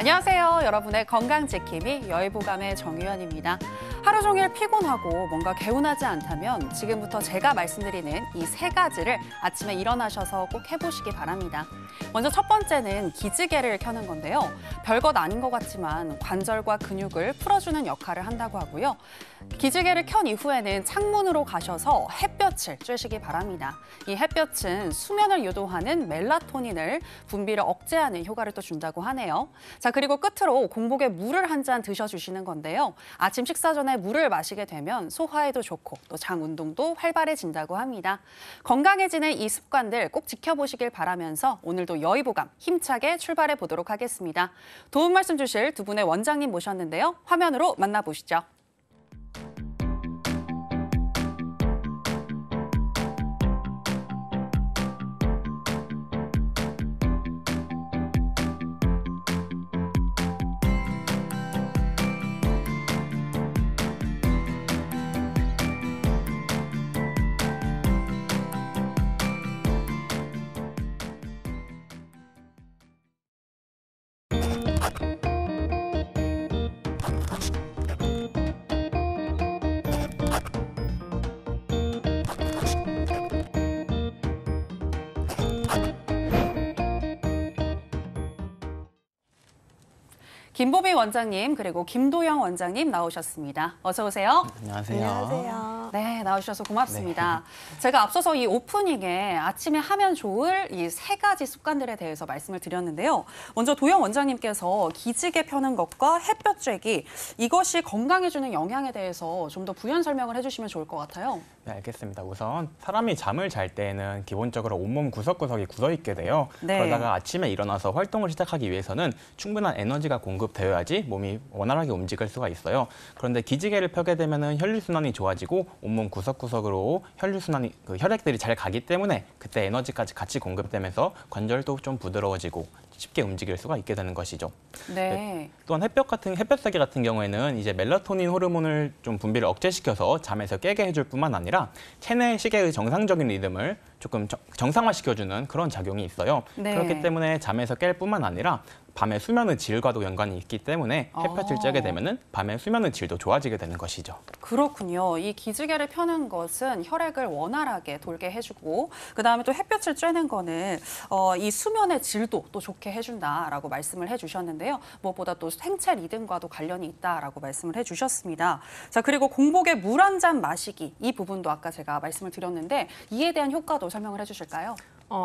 안녕하세요. 여러분의 건강지킴이 여의보감의 정유현입니다. 하루 종일 피곤하고 뭔가 개운하지 않다면 지금부터 제가 말씀드리는 이 세 가지를 아침에 일어나셔서 꼭 해보시기 바랍니다. 먼저 첫 번째는 기지개를 켜는 건데요. 별것 아닌 것 같지만 관절과 근육을 풀어주는 역할을 한다고 하고요. 기지개를 켠 이후에는 창문으로 가셔서 햇볕을 쬐시기 바랍니다. 이 햇볕은 수면을 유도하는 멜라토닌을 분비를 억제하는 효과를 또 준다고 하네요. 자, 그리고 끝으로 공복에 물을 한 잔 드셔주시는 건데요. 아침 식사 전에 물을 마시게 되면 소화에도 좋고 또 장 운동도 활발해진다고 합니다. 건강해지는 이 습관들 꼭 지켜보시길 바라면서 오늘도 여의보감 힘차게 출발해 보도록 하겠습니다. 도움 말씀 주실 두 분의 원장님 모셨는데요. 화면으로 만나보시죠. 김보미 원장님 그리고 김도영 원장님 나오셨습니다. 어서 오세요. 안녕하세요. 안녕하세요. 네, 나오셔서 고맙습니다. 네. 제가 앞서서 이 오프닝에 아침에 하면 좋을 이 세 가지 습관들에 대해서 말씀을 드렸는데요. 먼저 도영 원장님께서 기지개 펴는 것과 햇볕 쬐기, 이것이 건강해주는 영향에 대해서 좀 더 부연 설명을 해주시면 좋을 것 같아요. 네, 알겠습니다. 우선 사람이 잠을 잘 때는 기본적으로 온몸 구석구석이 굳어있게 돼요. 네. 그러다가 아침에 일어나서 활동을 시작하기 위해서는 충분한 에너지가 공급되어야지 몸이 원활하게 움직일 수가 있어요. 그런데 기지개를 펴게 되면 혈류순환이 좋아지고 온몸 구석구석으로 혈액들이 잘 가기 때문에 그때 에너지까지 같이 공급되면서 관절도 좀 부드러워지고 쉽게 움직일 수가 있게 되는 것이죠. 네. 또한 햇볕 쐬기 같은 경우에는 이제 멜라토닌 호르몬을 좀 분비를 억제시켜서 잠에서 깨게 해줄 뿐만 아니라 체내 시계의 정상적인 리듬을 조금 정상화시켜주는 그런 작용이 있어요. 네. 그렇기 때문에 잠에서 깰 뿐만 아니라 밤의 수면의 질과도 연관이 있기 때문에 햇볕을 쬐게 되면은 밤의 수면의 질도 좋아지게 되는 것이죠. 그렇군요. 이 기지개를 펴는 것은 혈액을 원활하게 돌게 해주고 그다음에 또 햇볕을 쬐는 거는 이 수면의 질도 또 좋게 해준다라고 말씀을 해주셨는데요. 무엇보다 또 생체 리듬과도 관련이 있다라고 말씀을 해주셨습니다. 자, 그리고 공복에 물 한 잔 마시기 이 부분도 아까 제가 말씀을 드렸는데 이에 대한 효과도 설명을 해주실까요?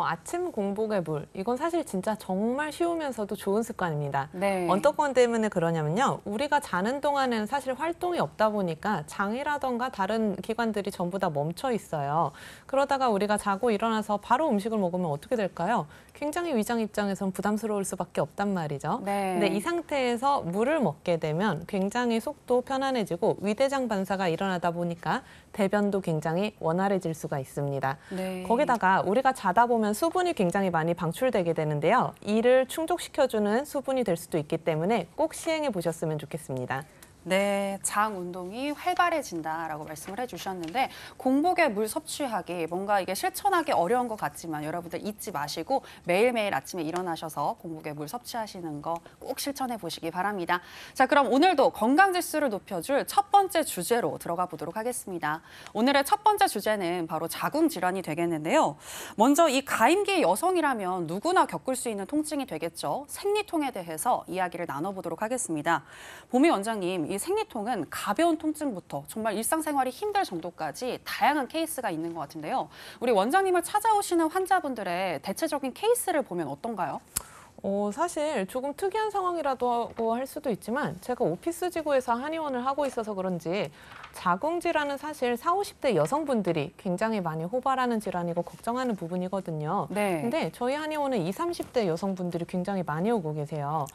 아침 공복의 물, 이건 사실 진짜 정말 쉬우면서도 좋은 습관입니다. 네. 어떤 것 때문에 그러냐면요. 우리가 자는 동안에는 사실 활동이 없다 보니까 장이라던가 다른 기관들이 전부 다 멈춰 있어요. 그러다가 우리가 자고 일어나서 바로 음식을 먹으면 어떻게 될까요? 굉장히 위장 입장에선 부담스러울 수밖에 없단 말이죠. 네. 근데 이 상태에서 물을 먹게 되면 굉장히 속도 편안해지고 위대장 반사가 일어나다 보니까 대변도 굉장히 원활해질 수가 있습니다. 네. 거기다가 우리가 자다 보면 수분이 굉장히 많이 방출되게 되는데요. 이를 충족시켜주는 수분이 될 수도 있기 때문에 꼭 시행해 보셨으면 좋겠습니다. 네, 장 운동이 활발해진다라고 말씀을 해주셨는데 공복에 물 섭취하기 뭔가 이게 실천하기 어려운 것 같지만 여러분들 잊지 마시고 매일매일 아침에 일어나셔서 공복에 물 섭취하시는 거 꼭 실천해 보시기 바랍니다. 자, 그럼 오늘도 건강 지수를 높여줄 첫 번째 주제로 들어가 보도록 하겠습니다. 오늘의 첫 번째 주제는 바로 자궁 질환이 되겠는데요. 먼저 이 가임기 여성이라면 누구나 겪을 수 있는 통증이 되겠죠. 생리통에 대해서 이야기를 나눠보도록 하겠습니다. 보미 원장님, 이 생리통은 가벼운 통증부터 정말 일상생활이 힘들 정도까지 다양한 케이스가 있는 것 같은데요. 우리 원장님을 찾아오시는 환자분들의 대체적인 케이스를 보면 어떤가요? 사실 조금 특이한 상황이라도 할 수도 있지만 제가 오피스 지구에서 한의원을 하고 있어서 그런지 자궁 질환은 사실 40, 50대 여성분들이 굉장히 많이 호발하는 질환이고 걱정하는 부분이거든요. 네. 근데 저희 한의원은 20, 30대 여성분들이 굉장히 많이 오고 계세요.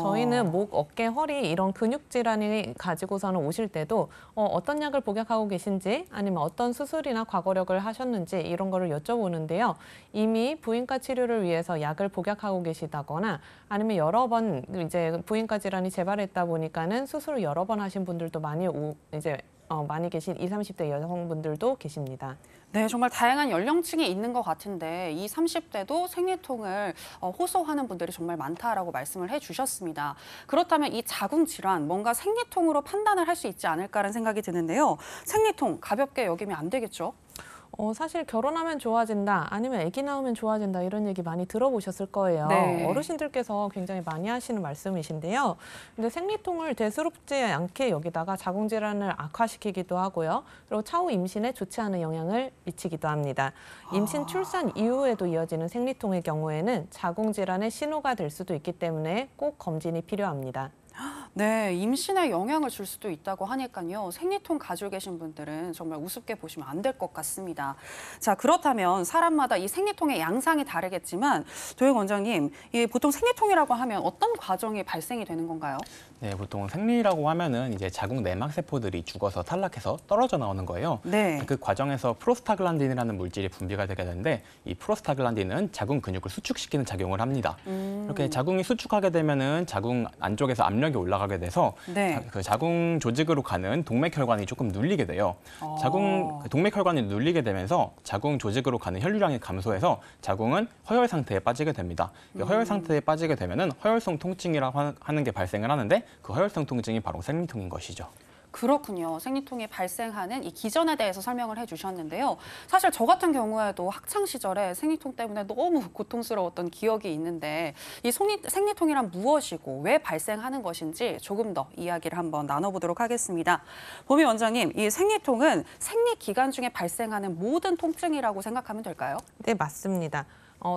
저희는 목, 어깨, 허리 이런 근육 질환이 가지고서는 오실 때도 어떤 약을 복약하고 계신지 아니면 어떤 수술이나 과거력을 하셨는지 이런 거를 여쭤보는데요. 이미 부인과 치료를 위해서 약을 복약하고 계시다거나 아니면 여러 번 이제 부인과 질환이 재발했다 보니까는 수술을 여러 번 하신 분들도 많이 많이 계신 20, 30대 여성분들도 계십니다. 네, 정말 다양한 연령층이 있는 것 같은데 이 30대도 생리통을 호소하는 분들이 정말 많다라고 말씀을 해주셨습니다. 그렇다면 이 자궁 질환, 뭔가 생리통으로 판단을 할 수 있지 않을까라는 생각이 드는데요. 생리통 가볍게 여기면 안 되겠죠? 사실 결혼하면 좋아진다, 아니면 아기 낳으면 좋아진다 이런 얘기 많이 들어보셨을 거예요. 네. 어르신들께서 굉장히 많이 하시는 말씀이신데요. 근데 생리통을 대수롭지 않게 여기다가 자궁 질환을 악화시키기도 하고요. 그리고 차후 임신에 좋지 않은 영향을 미치기도 합니다. 임신 출산 이후에도 이어지는 생리통의 경우에는 자궁 질환의 신호가 될 수도 있기 때문에 꼭 검진이 필요합니다. 네, 임신에 영향을 줄 수도 있다고 하니까요. 생리통 가지고 계신 분들은 정말 우습게 보시면 안 될 것 같습니다. 자, 그렇다면 사람마다 이 생리통의 양상이 다르겠지만 도영 원장님, 이 보통 생리통이라고 하면 어떤 과정이 발생이 되는 건가요? 네, 보통 생리라고 하면은 이제 자궁 내막 세포들이 죽어서 탈락해서 떨어져 나오는 거예요. 네. 그 과정에서 프로스타글란딘이라는 물질이 분비가 되게 되는데 이 프로스타글란딘은 자궁 근육을 수축시키는 작용을 합니다. 이렇게 자궁이 수축하게 되면은 자궁 안쪽에서 압력이 올라가게 돼서 네. 그 자궁 조직으로 가는 동맥혈관이 조금 눌리게 돼요. 동맥혈관이 눌리게 되면서 자궁 조직으로 가는 혈류량이 감소해서 자궁은 허혈 상태에 빠지게 됩니다. 허혈 상태에 빠지게 되면은 허혈성 통증이라고 하는 게 발생을 하는데 그 허혈성 통증이 바로 생리통인 것이죠. 그렇군요. 생리통이 발생하는 이 기전에 대해서 설명을 해주셨는데요. 사실 저 같은 경우에도 학창 시절에 생리통 때문에 너무 고통스러웠던 기억이 있는데 이 생리통이란 무엇이고 왜 발생하는 것인지 조금 더 이야기를 한번 나눠보도록 하겠습니다. 보미 원장님, 이 생리통은 생리 기간 중에 발생하는 모든 통증이라고 생각하면 될까요? 네, 맞습니다.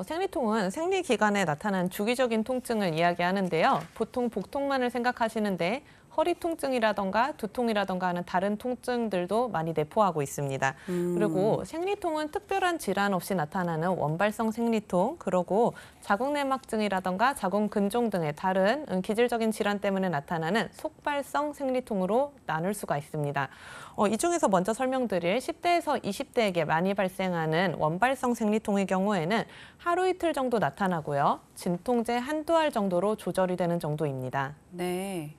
생리통은 생리 기간에 나타난 주기적인 통증을 이야기하는데요. 보통 복통만을 생각하시는데 허리 통증이라던가 두통이라던가 하는 다른 통증들도 많이 내포하고 있습니다. 그리고 생리통은 특별한 질환 없이 나타나는 원발성 생리통, 그리고 자궁내막증이라던가 자궁근종 등의 다른 기질적인 질환 때문에 나타나는 속발성 생리통으로 나눌 수가 있습니다. 이 중에서 먼저 설명드릴 10대에서 20대에게 많이 발생하는 원발성 생리통의 경우에는 하루 이틀 정도 나타나고요. 진통제 한두 알 정도로 조절이 되는 정도입니다. 네.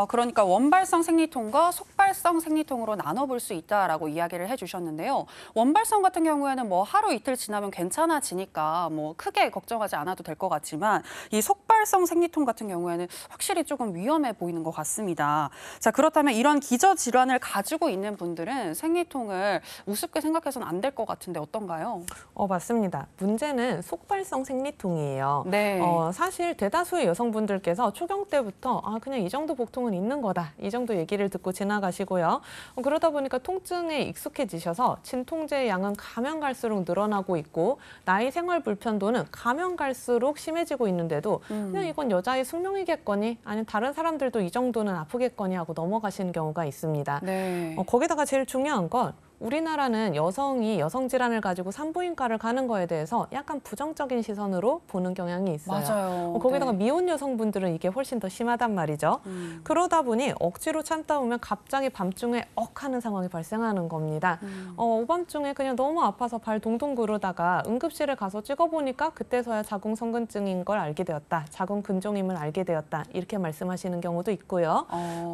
그러니까 원발성 생리통과 속발성 생리통으로 나눠볼 수 있다라고 이야기를 해주셨는데요. 원발성 같은 경우에는 뭐 하루 이틀 지나면 괜찮아지니까 뭐 크게 걱정하지 않아도 될 것 같지만 이 속발성 생리통 같은 경우에는 확실히 조금 위험해 보이는 것 같습니다. 자, 그렇다면 이런 기저 질환을 가지고 있는 분들은 생리통을 우습게 생각해서는 안 될 것 같은데 어떤가요? 맞습니다. 문제는 속발성 생리통이에요. 네. 사실 대다수의 여성분들께서 초경 때부터 그냥 이 정도 복통은 있는 거다, 이 정도 얘기를 듣고 지나가시고요. 그러다 보니까 통증에 익숙해지셔서 진통제의 양은 가면 갈수록 늘어나고 있고 나이 생활 불편도는 가면 갈수록 심해지고 있는데도 그냥 이건 여자의 숙명이겠거니, 아니면 다른 사람들도 이 정도는 아프겠거니 하고 넘어가시는 경우가 있습니다. 네. 거기다가 제일 중요한 건 우리나라는 여성이 여성 질환을 가지고 산부인과를 가는 거에 대해서 약간 부정적인 시선으로 보는 경향이 있어요. 맞아요. 거기다가 네. 미혼 여성분들은 이게 훨씬 더 심하단 말이죠. 그러다 보니 억지로 참다 보면 갑자기 밤중에 하는 상황이 발생하는 겁니다. 오밤중에 그냥 너무 아파서 발 동동 구르다가 응급실에 가서 찍어보니까 그때서야 자궁성근증인 걸 알게 되었다. 자궁근종임을 알게 되었다. 이렇게 말씀하시는 경우도 있고요.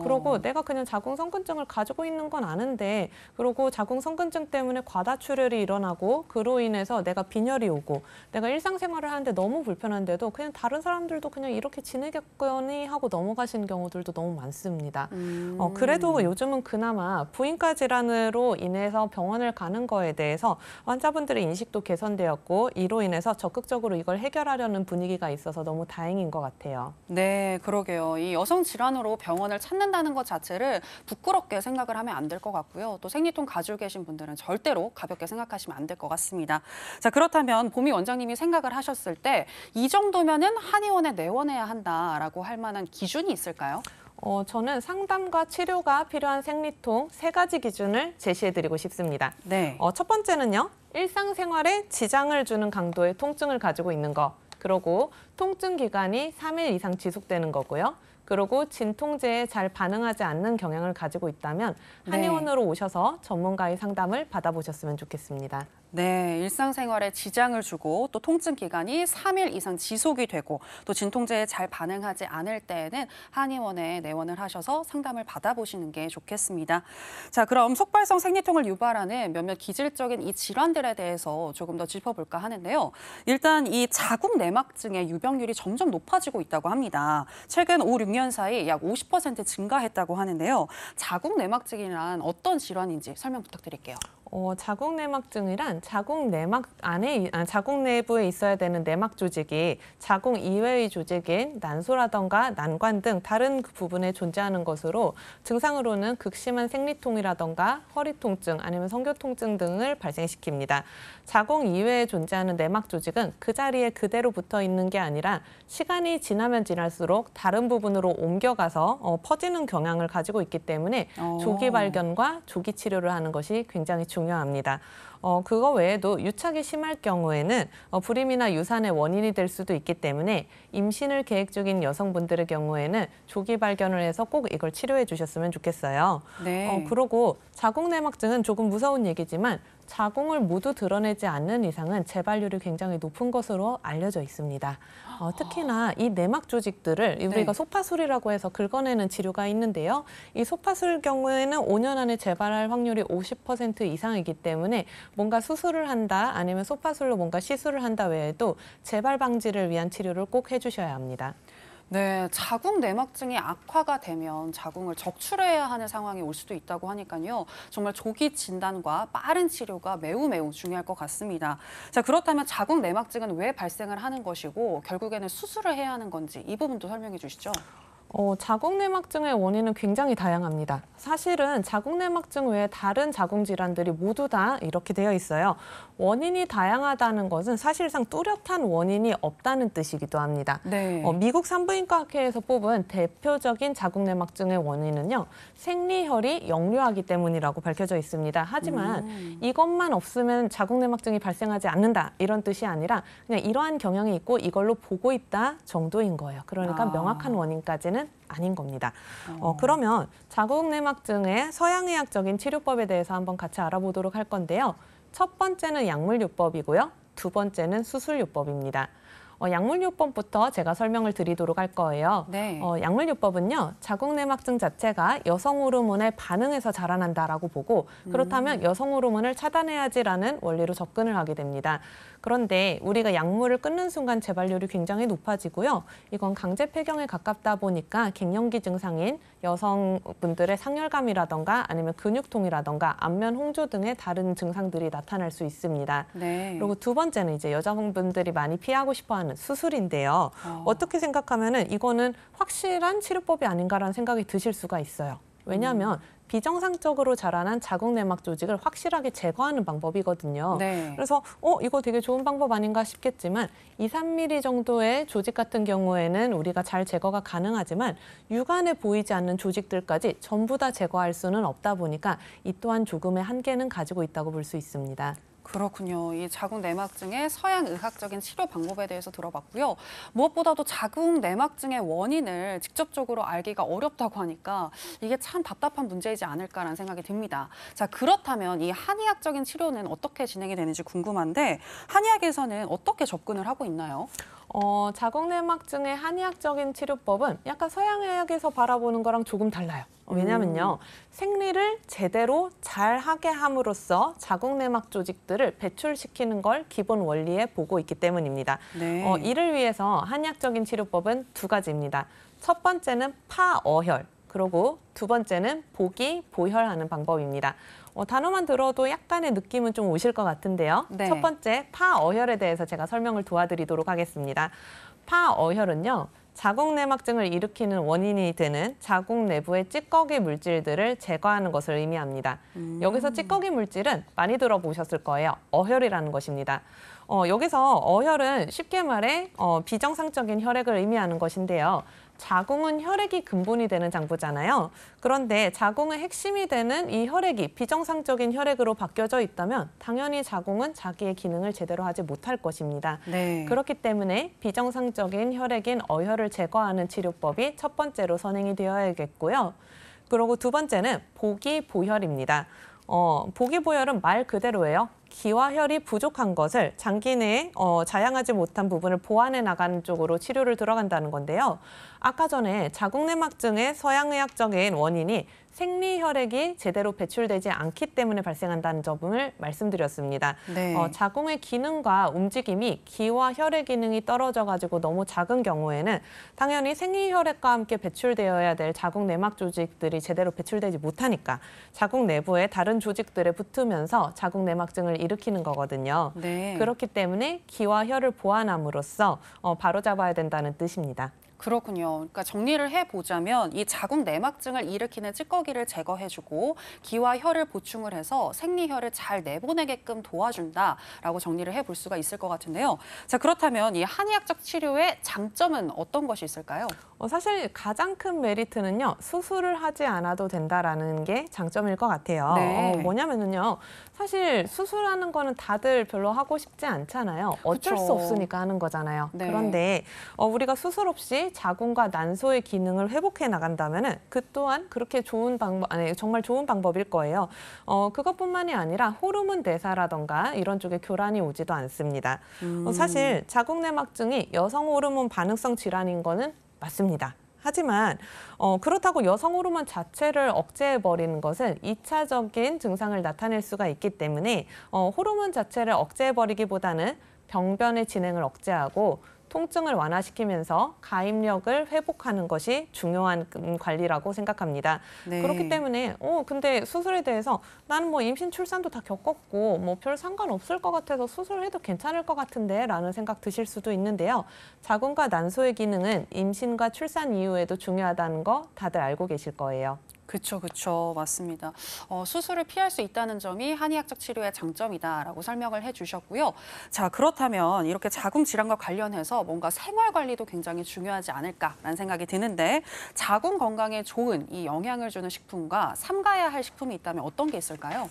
그리고 내가 그냥 자궁성근증을 가지고 있는 건 아는데, 그리고 자궁성근증 때문에 과다출혈이 일어나고 그로 인해서 내가 빈혈이 오고 내가 일상생활을 하는데 너무 불편한데도 그냥 다른 사람들도 그냥 이렇게 지내겠거니 하고 넘어가시는 경우들도 너무 많습니다. 그래도 요즘은 그나마 부인과 질환으로 인해서 병원을 가는 거에 대해서 환자분들의 인식도 개선되었고 이로 인해서 적극적으로 이걸 해결하려는 분위기가 있어서 너무 다행인 것 같아요. 네, 그러게요. 이 여성 질환으로 병원을 찾는다는 것 자체를 부끄럽게 생각을 하면 안 될 것 같고요. 또 생리통 가지고 계신 분들은 절대로 가볍게 생각하시면 안 될 것 같습니다. 자, 그렇다면 보미 원장님이 생각을 하셨을 때 이 정도면은 한의원에 내원해야 한다라고 할 만한 기준이 있을까요? 저는 상담과 치료가 필요한 생리통 3가지 기준을 제시해드리고 싶습니다. 네. 첫 번째는요, 일상생활에 지장을 주는 강도의 통증을 가지고 있는 거. 그리고 통증 기간이 3일 이상 지속되는 거고요. 그리고 진통제에 잘 반응하지 않는 경향을 가지고 있다면 한의원으로 오셔서 전문가의 상담을 받아보셨으면 좋겠습니다. 네, 일상생활에 지장을 주고 또 통증 기간이 3일 이상 지속이 되고 또 진통제에 잘 반응하지 않을 때에는 한의원에 내원을 하셔서 상담을 받아보시는 게 좋겠습니다. 자, 그럼 속발성 생리통을 유발하는 몇몇 기질적인 이 질환들에 대해서 조금 더 짚어볼까 하는데요. 일단 이 자궁 내막증의 유병률이 점점 높아지고 있다고 합니다. 최근 5, 6년 사이 약 50% 증가했다고 하는데요. 자궁 내막증이란 어떤 질환인지 설명 부탁드릴게요. 자궁 내막증이란 자궁 내부에 있어야 되는 내막 조직이 자궁 이외의 조직인 난소라던가 난관 등 다른 부분에 존재하는 것으로 증상으로는 극심한 생리통이라던가 허리 통증 아니면 성교 통증 등을 발생시킵니다. 자궁 이외에 존재하는 내막 조직은 그 자리에 그대로 붙어 있는 게 아니라 시간이 지나면 지날수록 다른 부분으로 옮겨가서 퍼지는 경향을 가지고 있기 때문에 조기 발견과 조기 치료를 하는 것이 굉장히 중요합니다. 그거 외에도 유착이 심할 경우에는 불임이나 유산의 원인이 될 수도 있기 때문에 임신을 계획 중인 여성분들의 경우에는 조기 발견을 해서 꼭 이걸 치료해 주셨으면 좋겠어요. 네. 그리고 자궁 내막증은 조금 무서운 얘기지만 자궁을 모두 드러내지 않는 이상은 재발률이 굉장히 높은 것으로 알려져 있습니다. 특히나 이 내막 조직들을 우리가 소파술이라고 해서 긁어내는 치료가 있는데요. 이 소파술 경우에는 5년 안에 재발할 확률이 50% 이상이기 때문에 뭔가 수술을 한다 아니면 소파술로 뭔가 시술을 한다 외에도 재발 방지를 위한 치료를 꼭 해주셔야 합니다. 네, 자궁 내막증이 악화가 되면 자궁을 적출해야 하는 상황이 올 수도 있다고 하니까요. 정말 조기 진단과 빠른 치료가 매우 중요할 것 같습니다. 자, 그렇다면 자궁 내막증은 왜 발생을 하는 것이고 결국에는 수술을 해야 하는 건지 이 부분도 설명해 주시죠. 자궁 내막증의 원인은 굉장히 다양합니다. 사실은 자궁 내막증 외에 다른 자궁 질환들이 모두 다 이렇게 되어 있어요. 원인이 다양하다는 것은 사실상 뚜렷한 원인이 없다는 뜻이기도 합니다. 네. 미국 산부인과학회에서 뽑은 대표적인 자궁 내막증의 원인은요. 생리혈이 역류하기 때문이라고 밝혀져 있습니다. 하지만 이것만 없으면 자궁 내막증이 발생하지 않는다 이런 뜻이 아니라 그냥 이러한 경향이 있고 이걸로 보고 있다 정도인 거예요. 그러니까 명확한 원인까지는 아닌 겁니다. 그러면 자궁 내막증의 서양의학적인 치료법에 대해서 한번 같이 알아보도록 할 건데요. 첫 번째는 약물요법이고요. 두 번째는 수술요법입니다. 약물요법부터 제가 설명을 드리도록 할 거예요. 네. 약물요법은요. 자궁 내막증 자체가 여성 호르몬에 반응해서 자라난다라고 보고 그렇다면 여성 호르몬을 차단해야지라는 원리로 접근을 하게 됩니다. 그런데 우리가 약물을 끊는 순간 재발률이 굉장히 높아지고요. 이건 강제 폐경에 가깝다 보니까 갱년기 증상인 여성분들의 상열감이라던가 아니면 근육통이라던가 안면 홍조 등의 다른 증상들이 나타날 수 있습니다. 네. 그리고 두 번째는 이제 여자분들이 많이 피하고 싶어하는 수술인데요. 어떻게 생각하면은 이거는 확실한 치료법이 아닌가라는 생각이 드실 수가 있어요. 왜냐하면 비정상적으로 자라난 자궁 내막 조직을 확실하게 제거하는 방법이거든요. 네. 그래서 이거 되게 좋은 방법 아닌가 싶겠지만 2, 3mm 정도의 조직 같은 경우에는 우리가 잘 제거가 가능하지만 육안에 보이지 않는 조직들까지 전부 다 제거할 수는 없다 보니까 이 또한 조금의 한계는 가지고 있다고 볼 수 있습니다. 그렇군요. 이 자궁 내막증의 서양 의학적인 치료 방법에 대해서 들어봤고요. 무엇보다도 자궁 내막증의 원인을 직접적으로 알기가 어렵다고 하니까 이게 참 답답한 문제이지 않을까라는 생각이 듭니다. 자, 그렇다면 이 한의학적인 치료는 어떻게 진행이 되는지 궁금한데 한의학에서는 어떻게 접근을 하고 있나요? 자궁 내막증의 한의학적인 치료법은 약간 서양의학에서 바라보는 거랑 조금 달라요. 왜냐면요. 생리를 제대로 잘 하게 함으로써 자궁 내막 조직들을 배출시키는 걸 기본 원리에 보고 있기 때문입니다. 네. 이를 위해서 한의학적인 치료법은 두 가지입니다. 첫 번째는 파어혈, 그리고 두 번째는 보기, 보혈하는 방법입니다. 단어만 들어도 약간의 느낌은 좀 오실 것 같은데요. 네. 첫 번째 파어혈에 대해서 제가 설명을 도와드리도록 하겠습니다. 파어혈은요. 자궁 내막증을 일으키는 원인이 되는 자궁 내부의 찌꺼기 물질들을 제거하는 것을 의미합니다. 여기서 찌꺼기 물질은 많이 들어보셨을 거예요. 어혈이라는 것입니다. 여기서 어혈은 쉽게 말해 비정상적인 혈액을 의미하는 것인데요. 자궁은 혈액이 근본이 되는 장부잖아요. 그런데 자궁의 핵심이 되는 이 혈액이 비정상적인 혈액으로 바뀌어져 있다면 당연히 자궁은 자기의 기능을 제대로 하지 못할 것입니다. 네. 그렇기 때문에 비정상적인 혈액인 어혈을 제거하는 치료법이 첫 번째로 선행이 되어야겠고요. 그리고 두 번째는 보기보혈입니다. 보기보혈은 말 그대로예요. 기와 혈이 부족한 것을 장기 내에 자양하지 못한 부분을 보완해 나가는 쪽으로 치료를 들어간다는 건데요. 아까 전에 자궁내막증의 서양의학적인 원인이 생리혈액이 제대로 배출되지 않기 때문에 발생한다는 점을 말씀드렸습니다. 네. 자궁의 기능과 움직임이 기와 혈의 기능이 떨어져가지고 너무 작은 경우에는 당연히 생리혈액과 함께 배출되어야 될 자궁 내막 조직들이 제대로 배출되지 못하니까 자궁 내부에 다른 조직들에 붙으면서 자궁 내막증을 일으키는 거거든요. 네. 그렇기 때문에 기와 혈을 보완함으로써 바로잡아야 된다는 뜻입니다. 그렇군요. 그러니까 정리를 해보자면 이 자궁 내막증을 일으키는 찌꺼기를 제거해주고 기와 혈을 보충을 해서 생리혈을 잘 내보내게끔 도와준다라고 정리를 해볼 수가 있을 것 같은데요. 자, 그렇다면 이 한의학적 치료의 장점은 어떤 것이 있을까요? 사실 가장 큰 메리트는요. 수술을 하지 않아도 된다라는 게 장점일 것 같아요. 네. 뭐냐면요. 사실 수술하는 거는 다들 별로 하고 싶지 않잖아요. 어쩔 그쵸. 수 없으니까 하는 거잖아요. 네. 그런데 우리가 수술 없이 자궁과 난소의 기능을 회복해 나간다면은 그 또한 그렇게 좋은 방법, 아니 정말 좋은 방법일 거예요. 그것뿐만이 아니라 호르몬 대사라던가 이런 쪽에 교란이 오지도 않습니다. 사실 자궁내막증이 여성 호르몬 반응성 질환인 거는 맞습니다. 하지만 그렇다고 여성 호르몬 자체를 억제해버리는 것은 2차적인 증상을 나타낼 수가 있기 때문에 호르몬 자체를 억제해버리기보다는 병변의 진행을 억제하고 통증을 완화시키면서 가임력을 회복하는 것이 중요한 관리라고 생각합니다. 네. 그렇기 때문에 근데 수술에 대해서 나는 뭐 임신 출산도 다 겪었고 뭐 별 상관없을 것 같아서 수술해도 괜찮을 것 같은데 라는 생각 드실 수도 있는데요. 자궁과 난소의 기능은 임신과 출산 이후에도 중요하다는 거 다들 알고 계실 거예요. 그렇죠. 맞습니다. 수술을 피할 수 있다는 점이 한의학적 치료의 장점이다라고 설명을 해주셨고요. 자, 그렇다면 이렇게 자궁 질환과 관련해서 뭔가 생활 관리도 굉장히 중요하지 않을까라는 생각이 드는데 자궁 건강에 좋은 이 영향을 주는 식품과 삼가야 할 식품이 있다면 어떤 게 있을까요?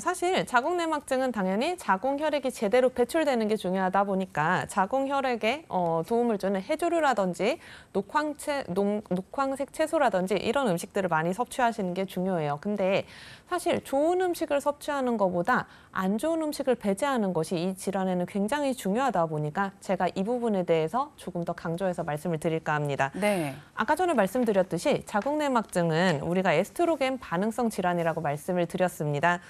사실 자궁내막증은 당연히 자궁 혈액이 제대로 배출되는 게 중요하다 보니까 자궁 혈액에 도움을 주는 해조류라든지 녹황색 채소라든지 이런 음식들을 많이 섭취하시는 게 중요해요. 근데 사실 좋은 음식을 섭취하는 것보다 안 좋은 음식을 배제하는 것이 이 질환에는 굉장히 중요하다 보니까 제가 이 부분에 대해서 조금 더 강조해서 말씀을 드릴까 합니다. 네. 아까 전에 말씀드렸듯이 자궁내막증은 우리가 에스트로겐 반응성 질환이라고 말씀을 드렸습니다.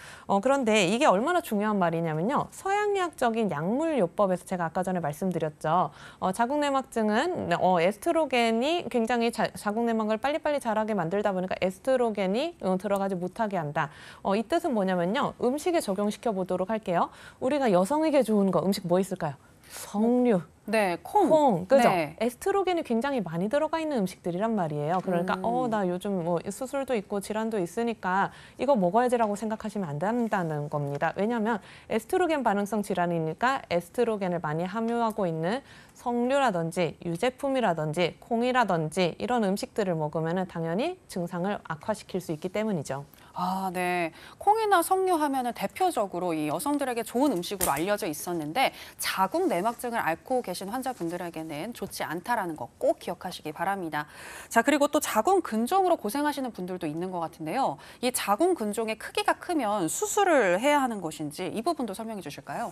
그런데 이게 얼마나 중요한 말이냐면요. 서양의학적인 약물요법에서 제가 아까 전에 말씀드렸죠. 자궁내막증은 에스트로겐이 굉장히 자궁내막을 빨리빨리 자라게 만들다 보니까 에스트로겐이 들어가지 못하게 한다. 이 뜻은 뭐냐면요. 음식에 적용시켜 보도록 할게요. 우리가 여성에게 좋은 거 음식 뭐 있을까요? 석류. 네, 콩. 그죠? 네. 에스트로겐이 굉장히 많이 들어가 있는 음식들이란 말이에요. 그러니까 나 요즘 뭐 수술도 있고 질환도 있으니까 이거 먹어야지라고 생각하시면 안 된다는 겁니다. 왜냐하면 에스트로겐 반응성 질환이니까 에스트로겐을 많이 함유하고 있는 석류라든지 유제품이라든지 콩이라든지 이런 음식들을 먹으면 당연히 증상을 악화시킬 수 있기 때문이죠. 아, 네. 콩이나 석류 하면은 대표적으로 이 여성들에게 좋은 음식으로 알려져 있었는데 자궁 내막증을 앓고 계신 환자분들에게는 좋지 않다라는 거 꼭 기억하시기 바랍니다. 자, 그리고 또 자궁 근종으로 고생하시는 분들도 있는 것 같은데요. 이 자궁 근종의 크기가 크면 수술을 해야 하는 것인지 이 부분도 설명해 주실까요?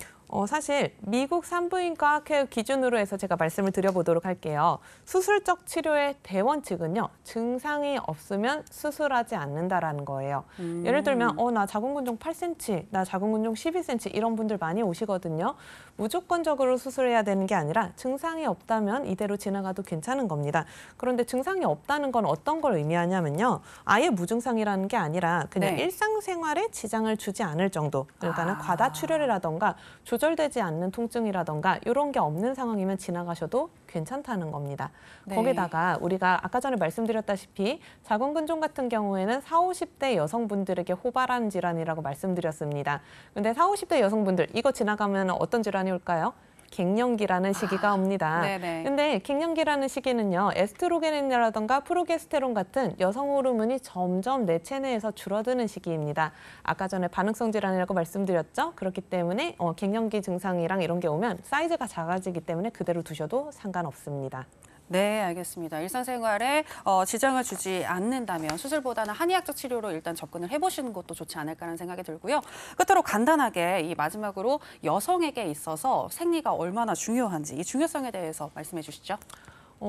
사실 미국 산부인과 학회 기준으로 해서 제가 말씀을 드려보도록 할게요. 수술적 치료의 대원칙은요. 증상이 없으면 수술하지 않는다라는 거예요. 예를 들면 나 자궁근종 8cm, 나 자궁근종 12cm 이런 분들 많이 오시거든요. 무조건적으로 수술해야 되는 게 아니라 증상이 없다면 이대로 지나가도 괜찮은 겁니다. 그런데 증상이 없다는 건 어떤 걸 의미하냐면요. 아예 무증상이라는 게 아니라 그냥 네. 일상생활에 지장을 주지 않을 정도. 그러니까는 과다출혈이라던가 조절되지 않는 통증이라던가 이런 게 없는 상황이면 지나가셔도 괜찮다는 겁니다. 네. 거기다가 우리가 아까 전에 말씀드렸다시피 자궁근종 같은 경우에는 40, 50대 여성 여성분들에게 호발하는 질환이라고 말씀드렸습니다. 근데 40, 50대 여성분들 이거 지나가면 어떤 질환이 올까요? 갱년기라는 시기가 옵니다. 네네. 근데 갱년기라는 시기는요, 에스트로겐이라던가 프로게스테론 같은 여성 호르몬이 점점 내 체내에서 줄어드는 시기입니다. 아까 전에 반응성 질환이라고 말씀드렸죠? 그렇기 때문에 갱년기 증상이랑 이런 게 오면 사이즈가 작아지기 때문에 그대로 두셔도 상관없습니다. 네, 알겠습니다. 일상생활에 지장을 주지 않는다면 수술보다는 한의학적 치료로 일단 접근을 해보시는 것도 좋지 않을까라는 생각이 들고요. 끝으로 간단하게 이 마지막으로 여성에게 있어서 생리가 얼마나 중요한지 이 중요성에 대해서 말씀해 주시죠.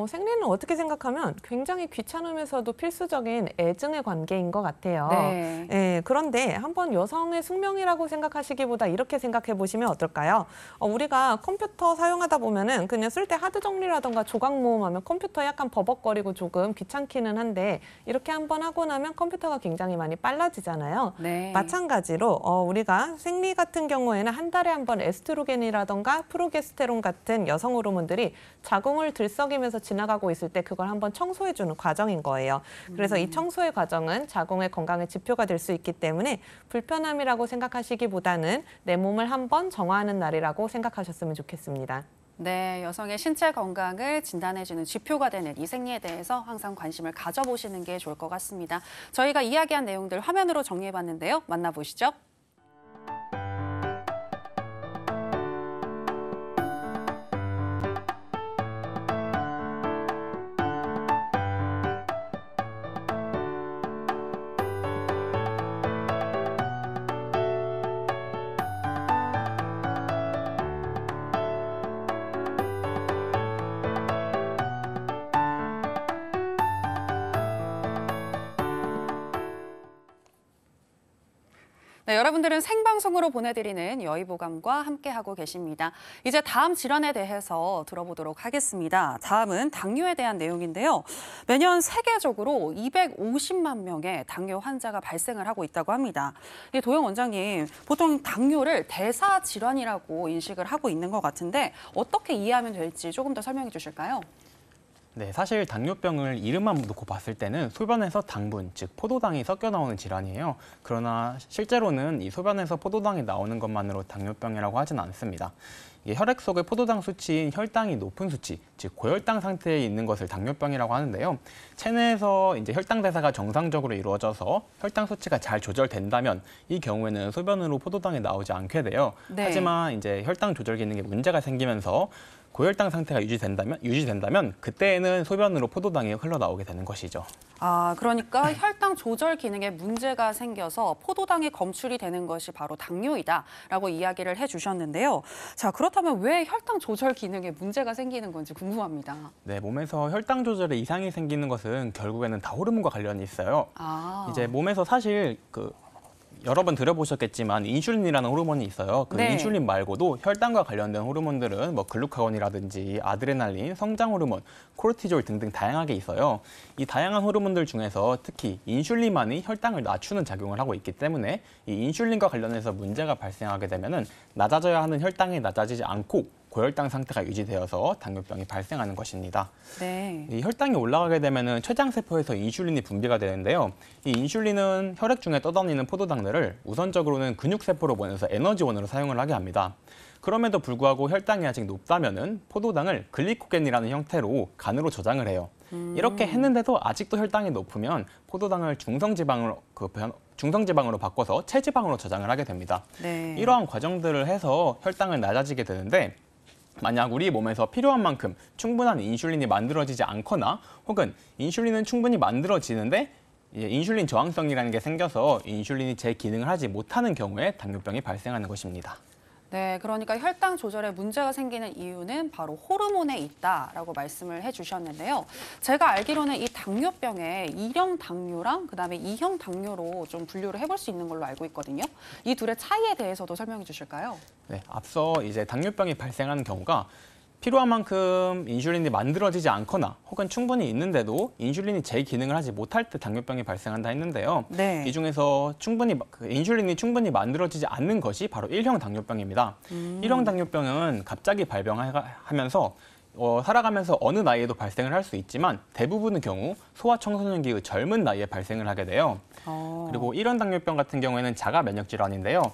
생리는 어떻게 생각하면 굉장히 귀찮으면서도 필수적인 애증의 관계인 것 같아요. 네. 예, 그런데 한번 여성의 숙명이라고 생각하시기보다 이렇게 생각해 보시면 어떨까요? 우리가 컴퓨터 사용하다 보면은 그냥 쓸 때 하드 정리라던가 조각 모음하면 컴퓨터 약간 버벅거리고 조금 귀찮기는 한데 이렇게 한번 하고 나면 컴퓨터가 굉장히 많이 빨라지잖아요. 네. 마찬가지로 우리가 생리 같은 경우에는 한 달에 한 번 에스트로겐이라던가 프로게스테론 같은 여성 호르몬들이 자궁을 들썩이면서 지나가고 있을 때 그걸 한번 청소해주는 과정인 거예요. 그래서 이 청소의 과정은 자궁의 건강의 지표가 될 수 있기 때문에 불편함이라고 생각하시기보다는 내 몸을 한번 정화하는 날이라고 생각하셨으면 좋겠습니다. 네, 여성의 신체 건강을 진단해주는 지표가 되는 이 생리에 대해서 항상 관심을 가져보시는 게 좋을 것 같습니다. 저희가 이야기한 내용들 화면으로 정리해봤는데요. 만나보시죠. 네, 여러분들은 생방송으로 보내드리는 여의보감과 함께하고 계십니다. 이제 다음 질환에 대해서 들어보도록 하겠습니다. 다음은 당뇨에 대한 내용인데요. 매년 세계적으로 250만 명의 당뇨 환자가 발생을 하고 있다고 합니다. 도영 원장님, 보통 당뇨를 대사 질환이라고 인식을 하고 있는 것 같은데 어떻게 이해하면 될지 조금 더 설명해 주실까요? 네, 사실 당뇨병을 이름만 놓고 봤을 때는 소변에서 당분, 즉 포도당이 섞여 나오는 질환이에요. 그러나 실제로는 이 소변에서 포도당이 나오는 것만으로 당뇨병이라고 하진 않습니다. 이게 혈액 속의 포도당 수치인 혈당이 높은 수치, 즉 고혈당 상태에 있는 것을 당뇨병이라고 하는데요. 체내에서 이제 혈당 대사가 정상적으로 이루어져서 혈당 수치가 잘 조절된다면 이 경우에는 소변으로 포도당이 나오지 않게 돼요. 네. 하지만 이제 혈당 조절 기능에 문제가 생기면서 고혈당 상태가 유지된다면 그때에는 소변으로 포도당이 흘러나오게 되는 것이죠. 아, 그러니까 혈당 조절 기능에 문제가 생겨서 포도당이 검출이 되는 것이 바로 당뇨이다라고 이야기를 해주셨는데요. 자, 그렇다면 왜 혈당 조절 기능에 문제가 생기는 건지 궁금합니다. 네, 몸에서 혈당 조절에 이상이 생기는 것은 결국에는 다 호르몬과 관련이 있어요. 이제 몸에서 사실 여러 번 들어보셨겠지만 인슐린이라는 호르몬이 있어요. 그 네. 인슐린 말고도 혈당과 관련된 호르몬들은 뭐 글루카곤이라든지 아드레날린, 성장 호르몬, 코르티졸 등등 다양하게 있어요. 이 다양한 호르몬들 중에서 특히 인슐린만이 혈당을 낮추는 작용을 하고 있기 때문에 이 인슐린과 관련해서 문제가 발생하게 되면은 낮아져야 하는 혈당이 낮아지지 않고 고혈당 상태가 유지되어서 당뇨병이 발생하는 것입니다. 네. 이 혈당이 올라가게 되면은 췌장세포에서 인슐린이 분비가 되는데요. 이 인슐린은 혈액 중에 떠다니는 포도당들을 우선적으로는 근육세포로 보내서 에너지원으로 사용을 하게 합니다. 그럼에도 불구하고 혈당이 아직 높다면은 포도당을 글리코겐이라는 형태로 간으로 저장을 해요. 이렇게 했는데도 아직도 혈당이 높으면 포도당을 중성지방으로 바꿔서 체지방으로 저장을 하게 됩니다. 네. 이러한 과정들을 해서 혈당을 낮아지게 되는데 만약 우리 몸에서 필요한 만큼 충분한 인슐린이 만들어지지 않거나 혹은 인슐린은 충분히 만들어지는데 인슐린 저항성이라는 게 생겨서 인슐린이 제 기능을 하지 못하는 경우에 당뇨병이 발생하는 것입니다. 네, 그러니까 혈당 조절에 문제가 생기는 이유는 바로 호르몬에 있다라고 말씀을 해주셨는데요. 제가 알기로는 이 당뇨병에 1형 당뇨랑 그다음에 2형 당뇨로 좀 분류를 해볼 수 있는 걸로 알고 있거든요. 이 둘의 차이에 대해서도 설명해 주실까요? 네, 앞서 이제 당뇨병이 발생하는 경우가 필요한 만큼 인슐린이 만들어지지 않거나 혹은 충분히 있는데도 인슐린이 제 기능을 하지 못할 때 당뇨병이 발생한다 했는데요. 네. 이 중에서 인슐린이 충분히 만들어지지 않는 것이 바로 1형 당뇨병입니다. 1형 당뇨병은 갑자기 발병하면서 살아가면서 어느 나이에도 발생을 할 수 있지만 대부분의 경우 소아청소년기의 젊은 나이에 발생을 하게 돼요. 그리고 일형 당뇨병 같은 경우에는 자가 면역 질환인데요.